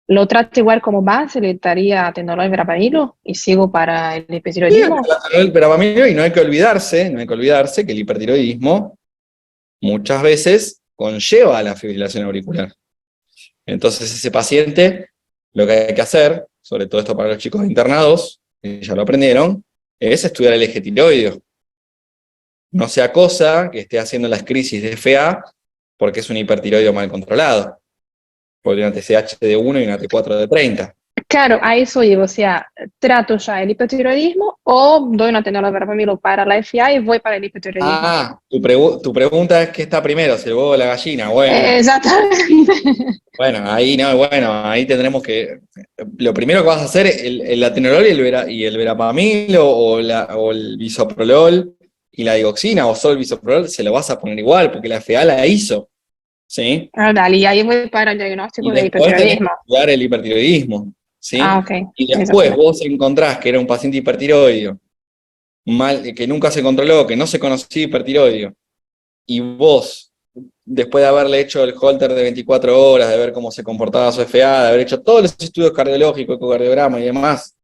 ¿Lo trato igual como base? ¿Le daría atenolol verapamilo y sigo para el hipertiroidismo? El verapamilo, y no hay que olvidarse que el hipertiroidismo muchas veces conlleva a la fibrilación auricular. Entonces ese paciente, lo que hay que hacer, sobre todo esto para los chicos internados, que ya lo aprendieron, es estudiar el eje tiroideo. No sea cosa que esté haciendo las crisis de FA porque es un hipertiroideo mal controlado. Porque tiene una TSH de 1 y una T4 de 30. Claro, a eso llevo. O sea, trato ya el hipertiroidismo o doy un atenolol verapamilo para la FA y voy para el hipertiroidismo. Ah, tu pregunta es ¿qué está primero? ¿Si el huevo o la gallina? Bueno. Exactamente. Bueno, ahí tendremos que... Lo primero que vas a hacer, el atenolol y el verapamilo o el bisoprolol y la digoxina o solo el bisoprolol, se lo vas a poner igual porque la FA la hizo. ¿Sí? Dale, y ahí voy para el diagnóstico Y de después tenés que hipertiroidismo. estudiar el hipertiroidismo. ¿Sí? Ok. Y después vos encontrás que era un paciente hipertiroideo, que nunca se controló, que no se conocía hipertiroideo, y vos, después de haberle hecho el Holter de 24 horas, de ver cómo se comportaba su FA, de haber hecho todos los estudios cardiológicos, ecocardiograma y demás,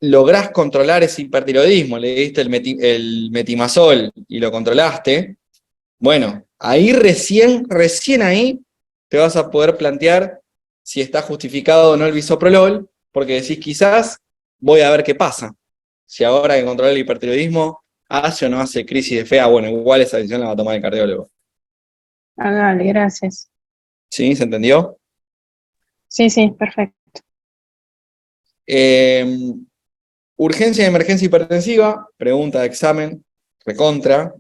lográs controlar ese hipertiroidismo, le diste el metimazol y lo controlaste. Bueno, ahí recién ahí te vas a poder plantear si está justificado o no el bisoprolol, porque decís quizás voy a ver qué pasa. Si ahora que controlar el hipertiroidismo hace o no hace crisis de FA, bueno, igual esa decisión la va a tomar el cardiólogo. Dale, gracias. ¿Sí? ¿Se entendió? Sí, perfecto. Urgencia y emergencia hipertensiva, pregunta de examen, recontra,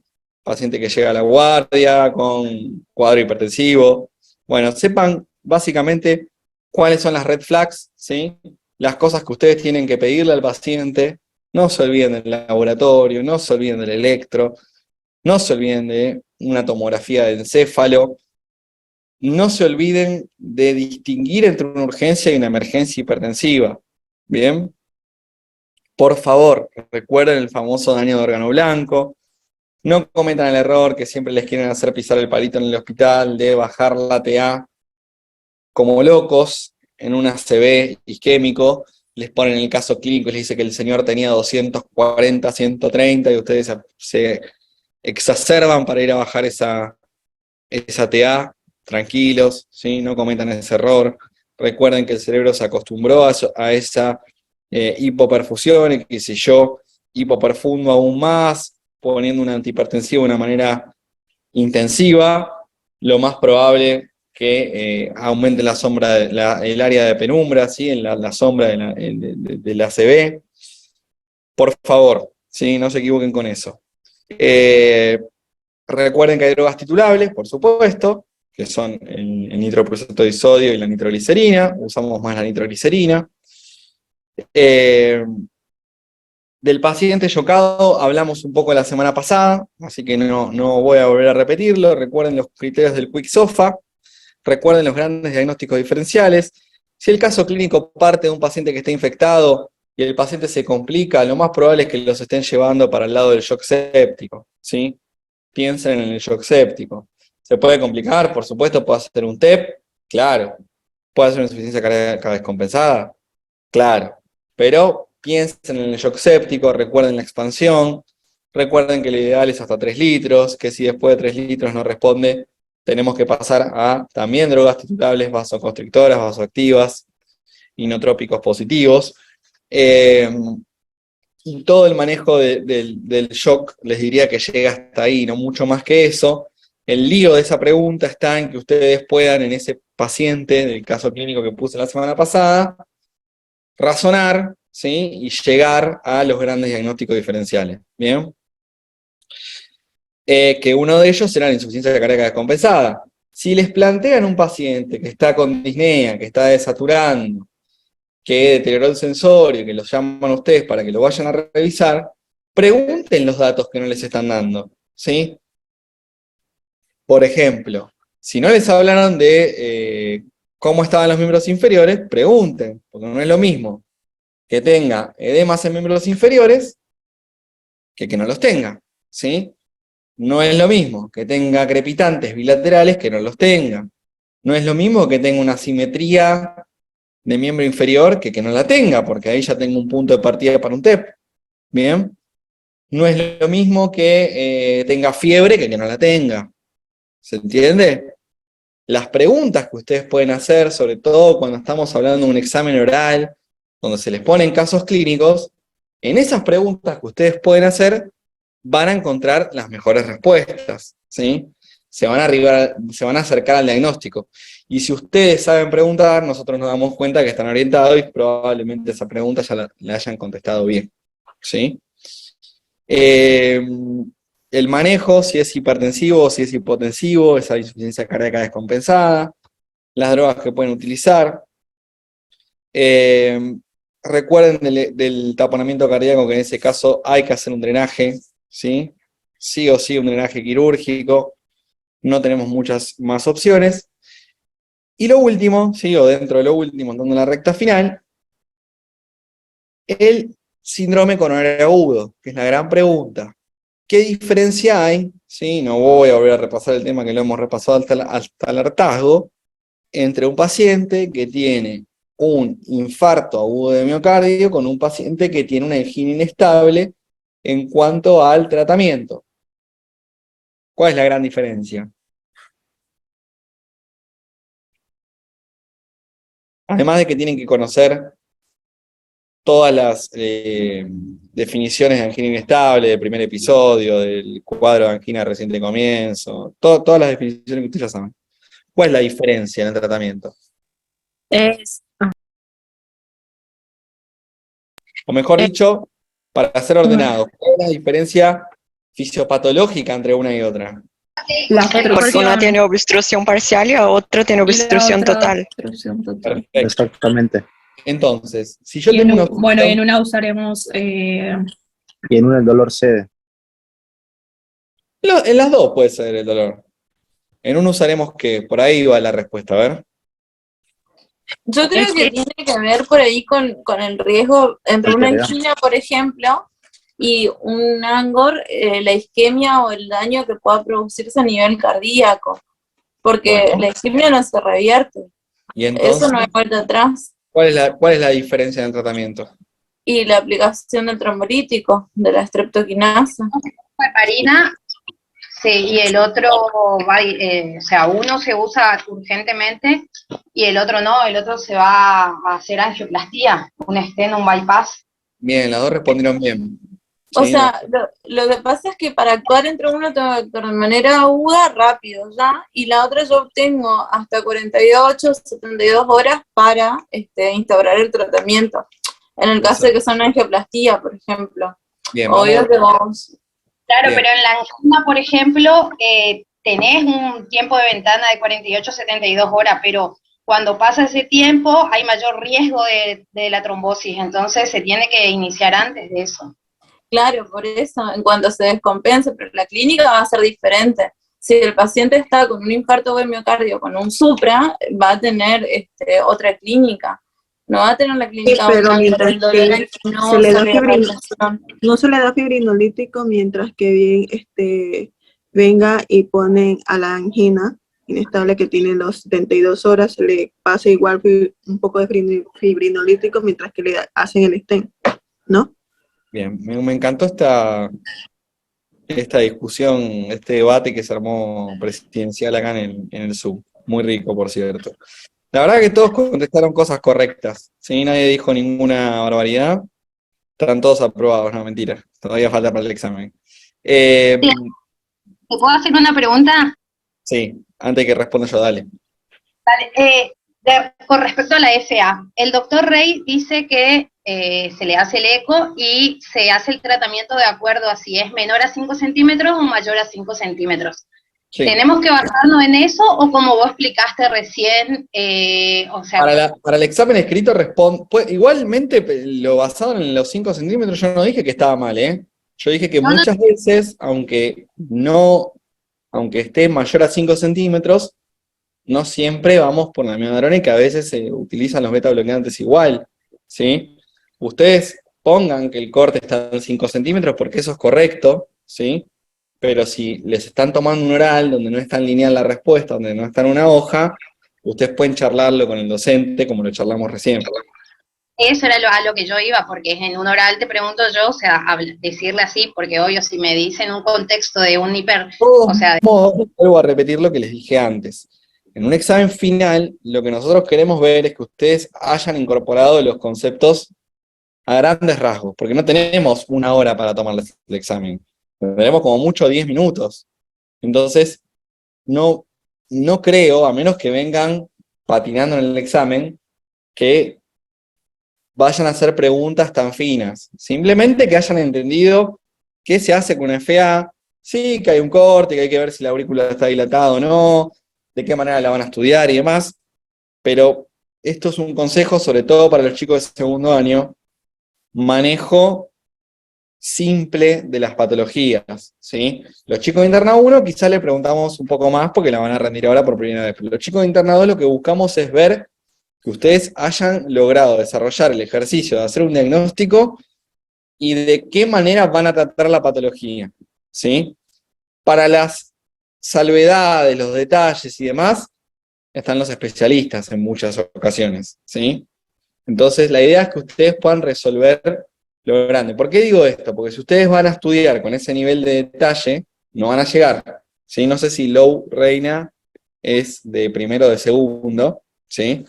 paciente que llega a la guardia con cuadro hipertensivo. Bueno, sepan básicamente cuáles son las red flags, ¿sí? Las cosas que ustedes tienen que pedirle al paciente. No se olviden del laboratorio, no se olviden del electro, no se olviden de una tomografía de encéfalo, no se olviden de distinguir entre una urgencia y una emergencia hipertensiva. ¿Bien? Por favor, recuerden el famoso daño de órgano blanco. No cometan el error que siempre les quieren hacer pisar el palito en el hospital de bajar la TA como locos en un ACV isquémico les ponen el caso clínico y les dice que el señor tenía 240, 130 y ustedes se exacerban para ir a bajar esa TA, tranquilos, ¿sí? No cometan ese error. Recuerden que el cerebro se acostumbró a esa hipoperfusión y que si yo hipoperfundo aún más, poniendo un antihipertensivo de una manera intensiva, lo más probable que aumente la sombra, el área de penumbra, ¿sí? En la sombra de la ACV. Por favor, ¿sí? No se equivoquen con eso. Recuerden que hay drogas titulables, por supuesto, que son el nitroprusato de sodio y la nitroglicerina. Usamos más la nitroglicerina. Del paciente chocado hablamos un poco la semana pasada, así que no voy a volver a repetirlo. Recuerden los criterios del Quick SOFA, recuerden los grandes diagnósticos diferenciales. Si el caso clínico parte de un paciente que está infectado y el paciente se complica, lo más probable es que los estén llevando para el lado del shock séptico, ¿sí? Piensen en el shock séptico. ¿Se puede complicar? Por supuesto, puede hacer un TEP, claro. ¿Puede hacer una insuficiencia cardíaca descompensada? Claro. Pero piensen en el shock séptico, recuerden la expansión, recuerden que lo ideal es hasta 3 litros, que si después de 3 litros no responde, tenemos que pasar a también drogas titulables, vasoconstrictoras, vasoactivas, inotrópicos positivos. Y todo el manejo del shock les diría que llega hasta ahí, no mucho más que eso. El lío de esa pregunta está en que ustedes puedan, en ese paciente del caso clínico que puse la semana pasada, razonar, ¿sí? Y llegar a los grandes diagnósticos diferenciales. ¿Bien? Que uno de ellos será la insuficiencia cardíaca descompensada. Si les plantean un paciente que está con disnea, que está desaturando, que deterioró el sensorio, que los llaman a ustedes para que lo vayan a revisar, pregunten los datos que no les están dando, ¿sí? Por ejemplo, si no les hablaron de cómo estaban los miembros inferiores, pregunten, porque no es lo mismo que tenga edemas en miembros inferiores que no los tenga, ¿sí? No es lo mismo que tenga crepitantes bilaterales que no los tenga. No es lo mismo que tenga una simetría de miembro inferior que no la tenga, porque ahí ya tengo un punto de partida para un TEP. ¿Bien? No es lo mismo que tenga fiebre que no la tenga. ¿Se entiende? Las preguntas que ustedes pueden hacer, sobre todo cuando estamos hablando de un examen oral, donde se les ponen casos clínicos, en esas preguntas que ustedes pueden hacer, van a encontrar las mejores respuestas, ¿sí? Se van a acercar al diagnóstico. Y si ustedes saben preguntar, nosotros nos damos cuenta que están orientados y probablemente esa pregunta ya la hayan contestado bien, ¿sí? El manejo, si es hipertensivo o si es hipotensivo, esa insuficiencia cardíaca descompensada, las drogas que pueden utilizar. Recuerden del taponamiento cardíaco, que en ese caso hay que hacer un drenaje, ¿sí? Sí o sí un drenaje quirúrgico, no tenemos muchas más opciones. Y lo último, ¿sí? O dentro de lo último, entrando en la recta final, el síndrome coronario agudo, que es la gran pregunta. ¿Qué diferencia hay? ¿Sí? No voy a volver a repasar el tema que lo hemos repasado hasta el hartazgo, entre un paciente que tiene un infarto agudo de miocardio con un paciente que tiene una angina inestable en cuanto al tratamiento. ¿Cuál es la gran diferencia? Además de que tienen que conocer todas las definiciones de angina inestable, del primer episodio, del cuadro de angina reciente comienzo, todas las definiciones que ustedes ya saben. ¿Cuál es la diferencia en el tratamiento? O mejor dicho, para ser ordenado, ¿cuál es la diferencia fisiopatológica entre una y otra? Porque uno tiene obstrucción parcial y otro tiene obstrucción total. Perfecto. Exactamente. Entonces, si yo tengo una... Bueno, en una usaremos... Y en una el dolor cede. En las dos puede ser el dolor. En uno usaremos que por ahí va la respuesta, a ver. Yo creo que tiene que ver por ahí con el riesgo entre una angina, por ejemplo, y un ANGOR, la isquemia o el daño que pueda producirse a nivel cardíaco, porque la isquemia no se revierte. Y entonces, eso no hay vuelta atrás. ¿Cuál es la diferencia en el tratamiento? Y la aplicación del trombolítico, de la streptokinasa. Heparina, sí, y el otro va, o sea, uno se usa urgentemente y el otro no, el otro se va a hacer angioplastía, un stent, un bypass. Bien, las dos respondieron bien. O Sí, sea, lo que pasa es que para actuar entre uno tengo que actuar de manera aguda, rápido, ¿ya? Y la otra yo tengo hasta 48, 72 horas para instaurar el tratamiento. En el caso de que sea una angioplastía, por ejemplo. Bien, Obvio que vamos. Claro, Bien. pero en la angina, por ejemplo, tenés un tiempo de ventana de 48, 72 horas, pero cuando pasa ese tiempo hay mayor riesgo de la trombosis, entonces se tiene que iniciar antes de eso. Claro, por eso, en cuanto se descompense, pero la clínica va a ser diferente. Si el paciente está con un infarto de miocardio, con un supra, va a tener otra clínica. No va a tener la Sí, clínica pero con mientras el dolor que se le da no se le da fibrinolítico mientras que bien venga y ponen a la angina inestable que tiene los 72 horas, se le pasa igual un poco de fibrinolítico mientras que le hacen el stent, ¿no? Bien, me encantó esta discusión, este debate que se armó presidencial acá en el Zoom. Muy rico, por cierto. La verdad que todos contestaron cosas correctas, ¿sí? Nadie dijo ninguna barbaridad. Están todos aprobados, no, mentira. Todavía falta para el examen. ¿Te puedo hacer una pregunta? Sí, antes que responda yo, dale. Vale, con respecto a la FA, el doctor Rey dice que se le hace el eco y se hace el tratamiento de acuerdo a si es menor a 5 centímetros o mayor a 5 centímetros. Sí. ¿Tenemos que basarnos en eso o como vos explicaste recién, o sea... Para el examen escrito igualmente lo basado en los 5 centímetros, yo no dije que estaba mal, ¿eh? Yo dije que muchas veces, aunque esté mayor a 5 centímetros, no siempre vamos por la miodarona y que a veces se utilizan los beta bloqueantes igual, ¿sí? Ustedes pongan que el corte está en 5 centímetros porque eso es correcto, ¿sí? Pero si les están tomando un oral donde no es tan lineal la respuesta, donde no está en una hoja, ustedes pueden charlarlo con el docente como lo charlamos recién. Eso era a lo que yo iba, porque en un oral te pregunto yo, o sea, decirle así, porque obvio, si me dicen un contexto de un hiper, o sea... Vuelvo a repetir lo que les dije antes. En un examen final, lo que nosotros queremos ver es que ustedes hayan incorporado los conceptos a grandes rasgos, porque no tenemos una hora para tomar el examen. Tenemos como mucho 10 minutos. Entonces, no creo, a menos que vengan patinando en el examen, que vayan a hacer preguntas tan finas. Simplemente que hayan entendido qué se hace con FA, sí, que hay un corte, que hay que ver si la aurícula está dilatada o no, de qué manera la van a estudiar y demás. Pero esto es un consejo, sobre todo para los chicos de segundo año, manejo simple de las patologías, ¿sí? Los chicos de Interna 1 quizás le preguntamos un poco más porque la van a rendir ahora por primera vez, pero los chicos de Interna 2 lo que buscamos es ver que ustedes hayan logrado desarrollar el ejercicio de hacer un diagnóstico y de qué manera van a tratar la patología, ¿sí? Para las salvedades, los detalles y demás, están los especialistas en muchas ocasiones, ¿sí? Entonces la idea es que ustedes puedan resolver lo grande. ¿Por qué digo esto? Porque si ustedes van a estudiar con ese nivel de detalle, no van a llegar, ¿sí? No sé si Low Reina es de primero o de segundo, ¿sí?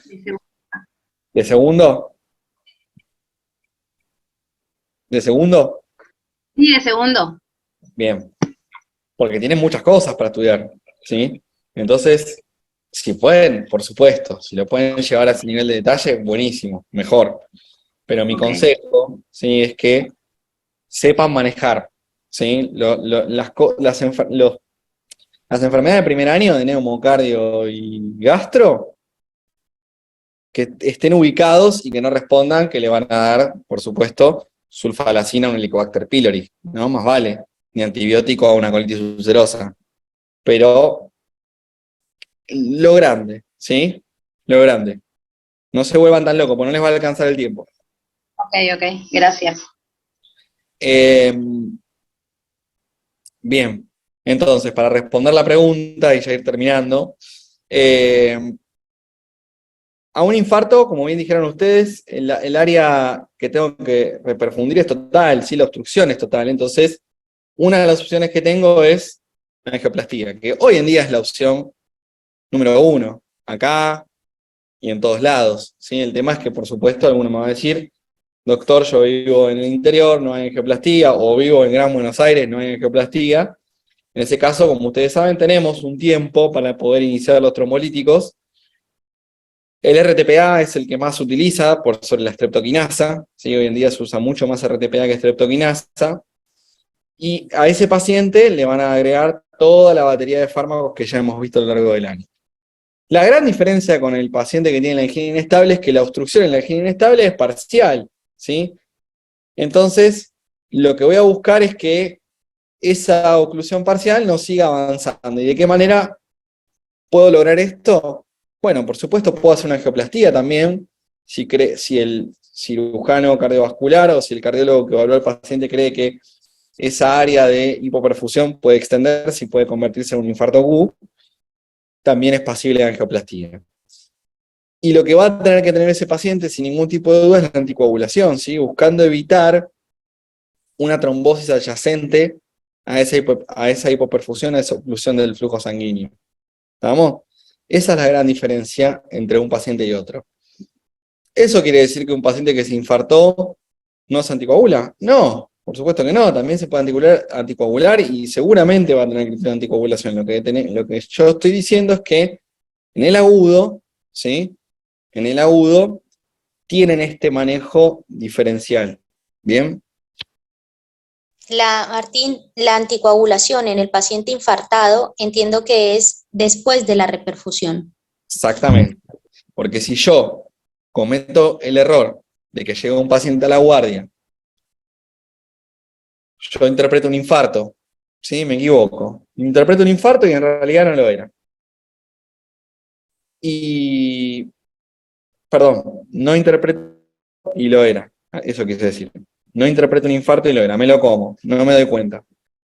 ¿De segundo? ¿De segundo? Sí, de segundo. Bien. Porque tienen muchas cosas para estudiar, ¿sí? Entonces, si pueden, por supuesto, si lo pueden llevar a ese nivel de detalle, buenísimo, mejor. Pero mi consejo, ¿sí? Es que sepan manejar, ¿sí? Las enfermedades de primer año de neumocardio y gastro, que estén ubicados y que no respondan que le van a dar, por supuesto, sulfalacina a un Helicobacter pylori, ¿no? Más vale, ni antibiótico a una colitis ulcerosa. Pero lo grande, ¿sí? Lo grande. No se vuelvan tan locos, porque no les va a alcanzar el tiempo. Ok, gracias. Bien, entonces, para responder la pregunta y ya ir terminando, a un infarto, como bien dijeron ustedes, el área que tengo que reperfundir es total, sí, la obstrucción es total. Entonces, una de las opciones que tengo es la angioplastía, que hoy en día es la opción número 1, acá y en todos lados, ¿sí? El tema es que, por supuesto, alguno me va a decir, doctor, yo vivo en el interior, no hay angioplastía, o vivo en Gran Buenos Aires, no hay angioplastía. En ese caso, como ustedes saben, tenemos un tiempo para poder iniciar los trombolíticos. El RTPA es el que más se utiliza por sobre la streptokinasa, ¿sí? Hoy en día se usa mucho más RTPA que streptokinasa, y a ese paciente le van a agregar toda la batería de fármacos que ya hemos visto a lo largo del año. La gran diferencia con el paciente que tiene la angina inestable es que la obstrucción en la angina inestable es parcial, ¿sí? Entonces, lo que voy a buscar es que esa oclusión parcial no siga avanzando. ¿Y de qué manera puedo lograr esto? Bueno, por supuesto puedo hacer una angioplastía también, si el cirujano cardiovascular o si el cardiólogo que evalúa al paciente cree que esa área de hipoperfusión puede extenderse y puede convertirse en un infarto agudo, también es pasible de angioplastía. Y lo que va a tener que tener ese paciente, sin ningún tipo de duda, es la anticoagulación, ¿sí? Buscando evitar una trombosis adyacente a esa hipoperfusión, a esa oclusión del flujo sanguíneo. ¿Estamos? Esa es la gran diferencia entre un paciente y otro. ¿Eso quiere decir que un paciente que se infartó no se anticoagula? No, por supuesto que no, también se puede anticoagular y seguramente va a tener criterio de anticoagulación. Lo que yo estoy diciendo es que en el agudo, ¿sí? En el agudo tienen este manejo diferencial. ¿Bien? Martín, la anticoagulación en el paciente infartado entiendo que es después de la reperfusión. Exactamente. Porque si yo cometo el error de que llega un paciente a la guardia, yo interpreto un infarto, ¿sí? Me equivoco. Interpreto un infarto y en realidad no lo era. Perdón, no interpreto y lo era. Eso quise decir. No interpreto un infarto y lo era. Me lo como, no me doy cuenta.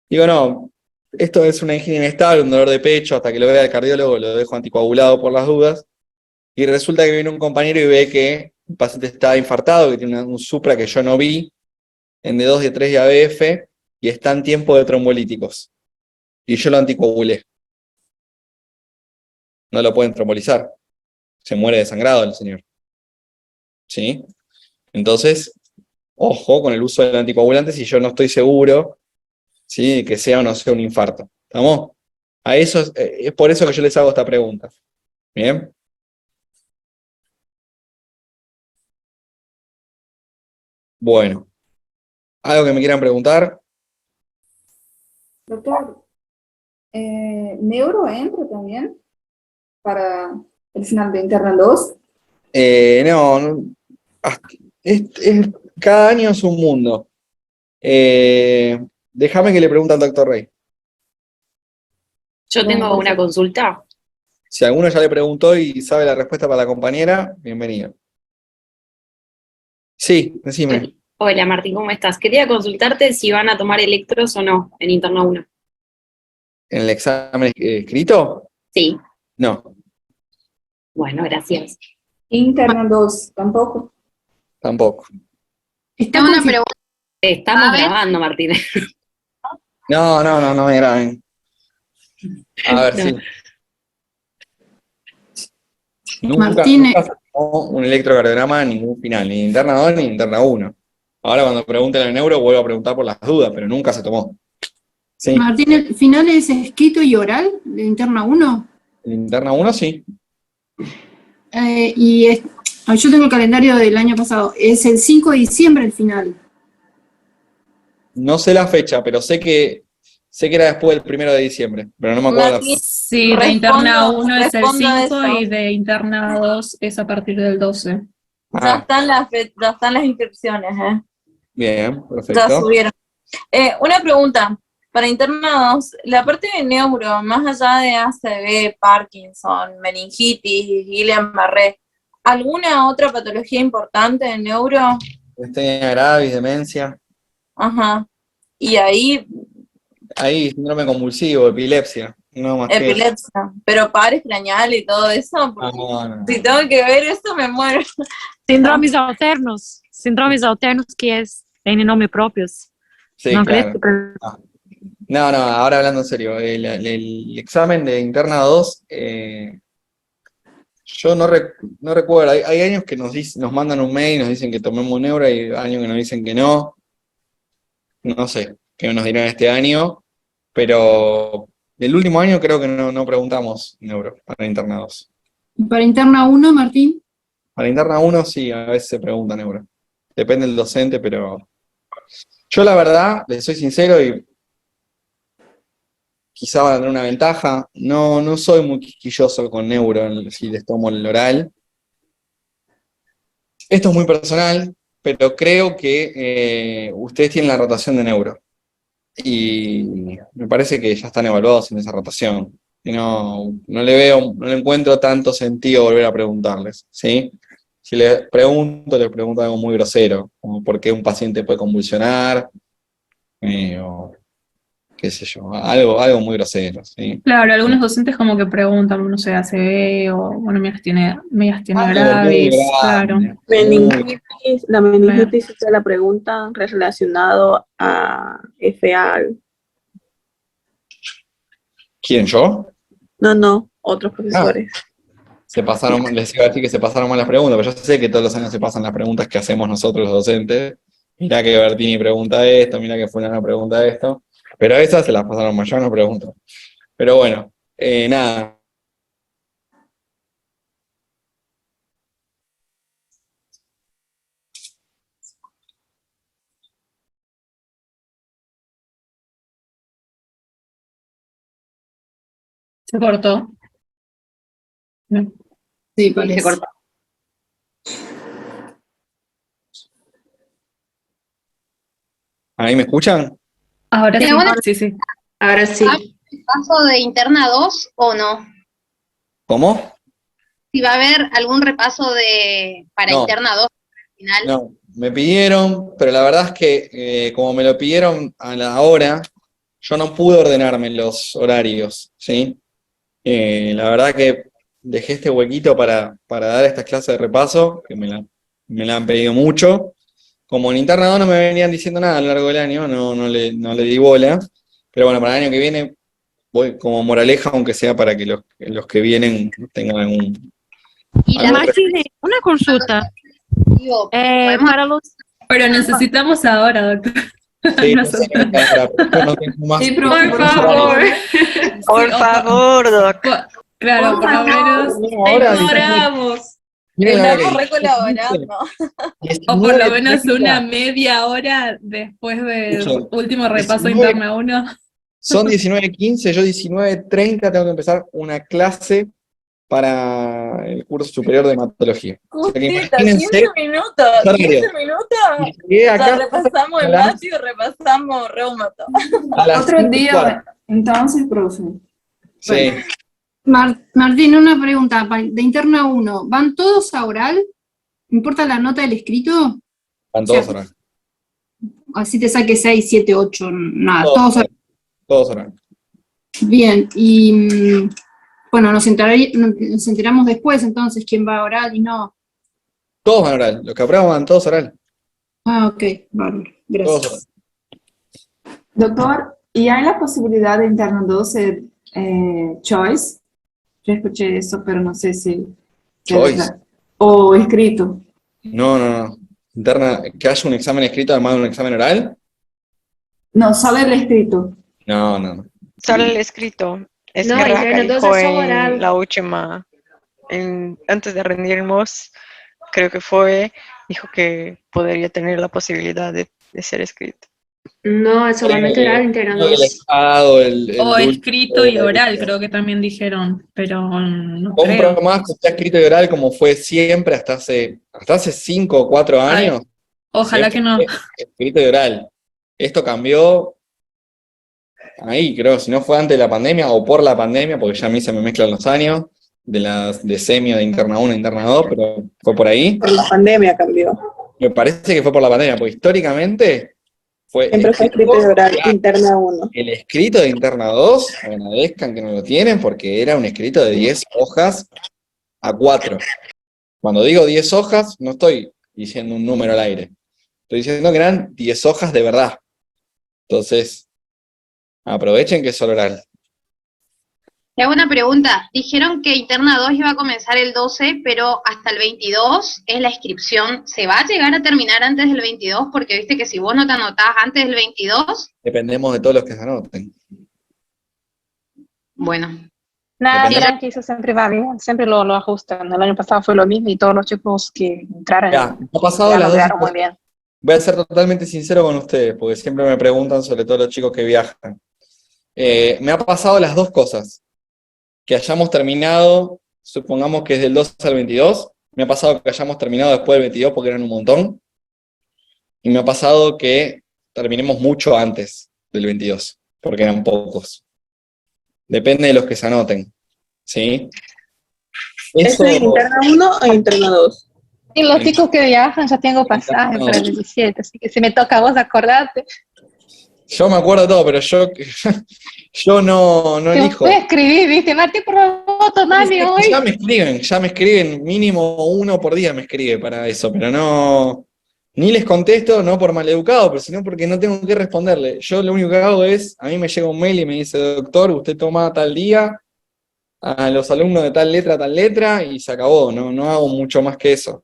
Digo, no, esto es una angina inestable, un dolor de pecho, hasta que lo vea el cardiólogo, lo dejo anticoagulado por las dudas. Y resulta que viene un compañero y ve que el paciente está infartado, que tiene un supra que yo no vi, en D2, D3 y ABF, y está en tiempo de trombolíticos. Y yo lo anticoagulé. No lo pueden trombolizar. Se muere desangrado el señor. ¿Sí? Entonces, ojo con el uso del anticoagulante si yo no estoy seguro, ¿sí?, que sea o no sea un infarto. ¿Estamos? A eso es por eso que yo les hago esta pregunta. ¿Bien? Bueno. ¿Algo que me quieran preguntar? Doctor, ¿neuro entra también para el final de Internal 2? No, cada año es un mundo. Déjame que le pregunte al doctor Rey. Yo tengo una consulta. Si alguno ya le preguntó y sabe la respuesta para la compañera, bienvenido. Sí, decime. Hola Martín, ¿cómo estás? Quería consultarte si van a tomar electros o no en Interna 1. ¿En el examen escrito? Sí. No, Bueno, gracias. Internal 2, tampoco. tampoco. Tengo una pregunta. Estamos grabando, Martín. No me graben. A ver, No. sí. Nunca se tomó un electrocardiograma en ningún final, ni interna 2 ni interna 1. Ahora cuando pregunten al neuro vuelvo a preguntar por las dudas, pero nunca se tomó. Sí. Martín, ¿el final es escrito y oral de Interna 1? En interna 1 sí. Yo tengo el calendario del año pasado. Es el 5 de diciembre el final. No sé la fecha, pero sé que era después del 1 de diciembre, pero no me acuerdo. Sí, de interna 1 es el respondo a 5 eso. y de interna 2 es a partir del 12. Ya están las inscripciones, Bien, ya perfecto. subieron. Una pregunta, para Interna 2, la parte de neuro, más allá de ACV, Parkinson, meningitis, Guillain-Barré, ¿alguna otra patología importante de neuro? Miastenia gravis, demencia. Ajá. Y ahí, Ahí, síndrome convulsivo, epilepsia. No, más que eso. Epilepsia, pero pares craneales y todo eso, porque No. si tengo que ver eso me muero. Síndromes alternos. Síndromes alternos que tienen nombre propios. Sí, No claro. crees que- No, ahora hablando en serio, el examen de interna 2, yo no recuerdo, hay años que nos mandan un mail y nos dicen que tomemos neuro, y hay años que nos dicen que no sé qué nos dirán este año, pero el último año creo que no preguntamos neuro para interna 2. Para interna 1, Martín. Para interna 1 sí, a veces se pregunta neuro. Depende del docente, pero yo la verdad, les soy sincero y quizá van a tener una ventaja, no soy muy quisquilloso con neuro si les tomo el oral. Esto es muy personal, pero creo que ustedes tienen la rotación de neuro. Y me parece que ya están evaluados en esa rotación. Y no le encuentro tanto sentido volver a preguntarles, ¿sí? Si les pregunto algo muy grosero, como por qué un paciente puede convulsionar, o qué sé yo, algo muy grosero, ¿sí? Claro, algunos docentes como que preguntan, no sé, ACV o, bueno, medias tiene graves, claro. Meningitis, la meningitis se la preguntan relacionado a FA. ¿Quién, yo? No, otros profesores. Les iba a decir que se pasaron mal las preguntas, pero yo sé que todos los años se pasan las preguntas que hacemos nosotros los docentes. Mirá que Bertini pregunta esto, mirá que fulano pregunta esto. Pero esas se las pasaron mal, yo no pregunto. Pero bueno, nada. Se cortó. No. Sí, Se parece. cortó. ¿Ahí me escuchan? Ahora sí, Tengo una- sí. Ahora sí. ¿Repaso de interna 2 o no? ¿Cómo? Si va a haber algún repaso para No. interna 2 al final. No, me pidieron, pero la verdad es que como me lo pidieron a la hora, yo no pude ordenarme los horarios, ¿sí? La verdad que dejé este huequito para dar estas clases de repaso, que me la han pedido mucho. Como en interna 2 no me venían diciendo nada a lo largo del año, no le di bola. Pero bueno, para el año que viene voy como moraleja, aunque sea para que los que vienen tengan algún... Martín, una consulta. Digo, Para los... Pero necesitamos ahora, doctor. Sí, no sé, yo no tengo más. Sí, por favor. Por favor, Doc. Claro, por lo menos Ahora, ignoramos. Miren la hora Estamos que- recolaborando. O por lo menos 19:30. una media hora después del Escuchen, último repaso 19 interna 1. Son 19:15, yo 19:30 tengo que empezar una clase para el curso superior de hematología. O sea que Justita, imagínense 15 minutos, horario. 15 minutos. Llegué O sea, acá repasamos a las- hematio y repasamos reumato. a las Otro 5:15. día, entonces, profe. Sí, Martín, una pregunta. De interna 1, ¿van todos a oral? ¿No importa la nota del escrito? van todos ahora. Así te saque 6, 7, 8, nada, todos a Todos ahora. Bien, y bueno, nos enteramos después entonces quién va a oral y no. Todos van oral. Los que aprueban van todos oral. Ah, ok, bárbaro, Todos gracias. oral. Doctor, ¿y hay la posibilidad de interna 2 ser choice? Yo escuché eso, pero no sé si... Choice. O escrito. No. Interna, que haya un examen escrito además de un examen oral. No, solo el escrito. No. Solo el escrito. Es No, que Raca interno 2 dijo es solo en oral. la última, antes de rendirnos, creo que fue, dijo que podría tener la posibilidad de ser escrito. No, es solamente oral interna El 2. estado, el O dulce, escrito y oral, creo que también dijeron, pero no Compro creo. más que sea escrito y oral como fue siempre hasta hace 5 o 4 Ay, años. ojalá que no. Escrito y oral. Esto cambió ahí, creo, si no fue antes de la pandemia o por la pandemia, porque ya a mí se me mezclan los años, de semio, de interna 1, interna 2, pero fue por ahí. Por la pandemia cambió. Me parece que fue por la pandemia, porque históricamente Fue Siempre fue escrito de oral, interna 1. El escrito de interna 2, agradezcan que no lo tienen, porque era un escrito de 10 hojas a 4. Cuando digo 10 hojas, no estoy diciendo un número al aire. Estoy diciendo que eran 10 hojas de verdad. Entonces, aprovechen que es solo oral. Le hago una pregunta. Dijeron que interna 2 iba a comenzar el 12, pero hasta el 22 es la inscripción. ¿Se va a llegar a terminar antes del 22? Porque viste que si vos no te anotás antes del 22, Dependemos de todos los que se anoten. bueno. Nada, Depende- tranqui, eso siempre va bien, siempre lo ajustan. El año pasado fue lo mismo y todos los chicos que entraron Ya, me ha pasado ya las lo dos quedaron muy cosas. bien. Voy a ser totalmente sincero con ustedes, porque siempre me preguntan, sobre todo los chicos que viajan. Me ha pasado las dos cosas. Que hayamos terminado, supongamos que es del 2 al 22, me ha pasado que hayamos terminado después del 22 porque eran un montón, y me ha pasado que terminemos mucho antes del 22, porque eran pocos. Depende de los que se anoten, ¿sí? ¿Eso es interna 1 o interna 2? Y los chicos que viajan ya tengo pasaje para el 17, así que si me toca a vos acordarte. Yo me acuerdo de todo, pero yo no Te elijo. voy a escribir, ¿viste? Martín, por favor, tomame hoy. Ya me escriben, mínimo uno por día me escribe para eso, pero no, ni les contesto, no por maleducado, pero sino porque no tengo que responderle. Yo lo único que hago es, a mí me llega un mail y me dice, doctor, usted toma tal día, a los alumnos de tal letra, y se acabó, no hago mucho más que eso.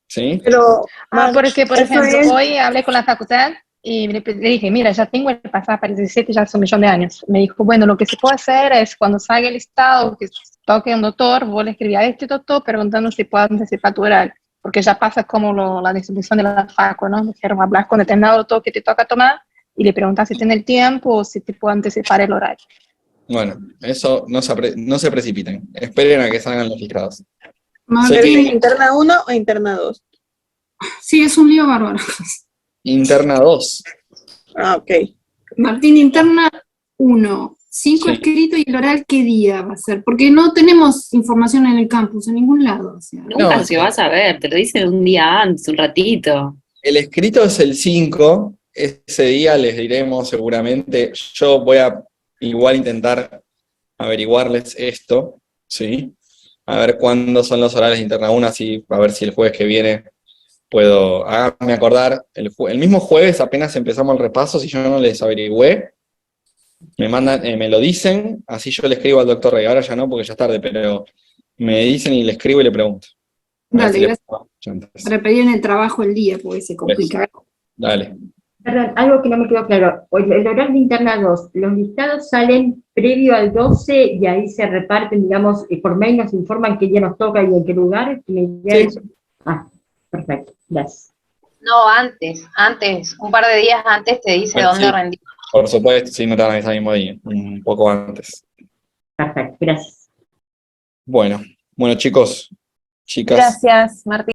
¿Sí? Pero, Porque, por eso ejemplo, es- hoy hablé con la facultad y le dije, mira, ya tengo el pasaje para el 17, ya hace 1.000.000 de años. Me dijo, bueno, lo que se puede hacer es cuando salga el listado, que toque un doctor, vos le escribís a este doctor preguntando si puede anticipar tu oral, porque ya pasa como la distribución de la facu, ¿no? Dijeron, hablas con determinado doctor que te toca tomar y le preguntas si tiene el tiempo o si te puede anticipar el horario. Bueno, eso no se precipiten, esperen a que salgan los listados. Sé ¿Es que interna 1 o interna 2? Sí, es un lío bárbaro. interna 2, Ah, ok. Martín, interna 1, 5 Sí. escrito y el oral, ¿qué día va a ser? Porque no tenemos información en el campus, en ningún lado. O sea. Nunca No, se va a saber, te lo dicen un día antes, un ratito. el escrito es el 5, ese día les diremos seguramente, yo voy a igual intentar averiguarles esto, ¿sí? A ver cuándo son los horarios de interna 1, así a ver si el jueves que viene puedo, háganme acordar, el mismo jueves apenas empezamos el repaso, si yo no les averigüé, me mandan, me lo dicen, así yo le escribo al doctor Rey, ahora ya no porque ya es tarde, pero me dicen y le escribo y le pregunto. A ver Dale, si le gracias. puedo ya antes. Para pedir en el trabajo el día, porque se complica. Dale. Perdón, algo que no me quedó claro. El oral de interna 2, los listados salen previo al 12 y ahí se reparten, digamos, por mail nos informan qué día nos toca y en qué lugar. ¿Tiene idea de eso? Ah, perfecto, gracias. No, antes, un par de días antes te dice Bueno, dónde sí. rendir. Por supuesto, sí, no te van a avisar el mismo día, un poco antes. Perfecto, gracias. Bueno, chicos, chicas. Gracias, Martín.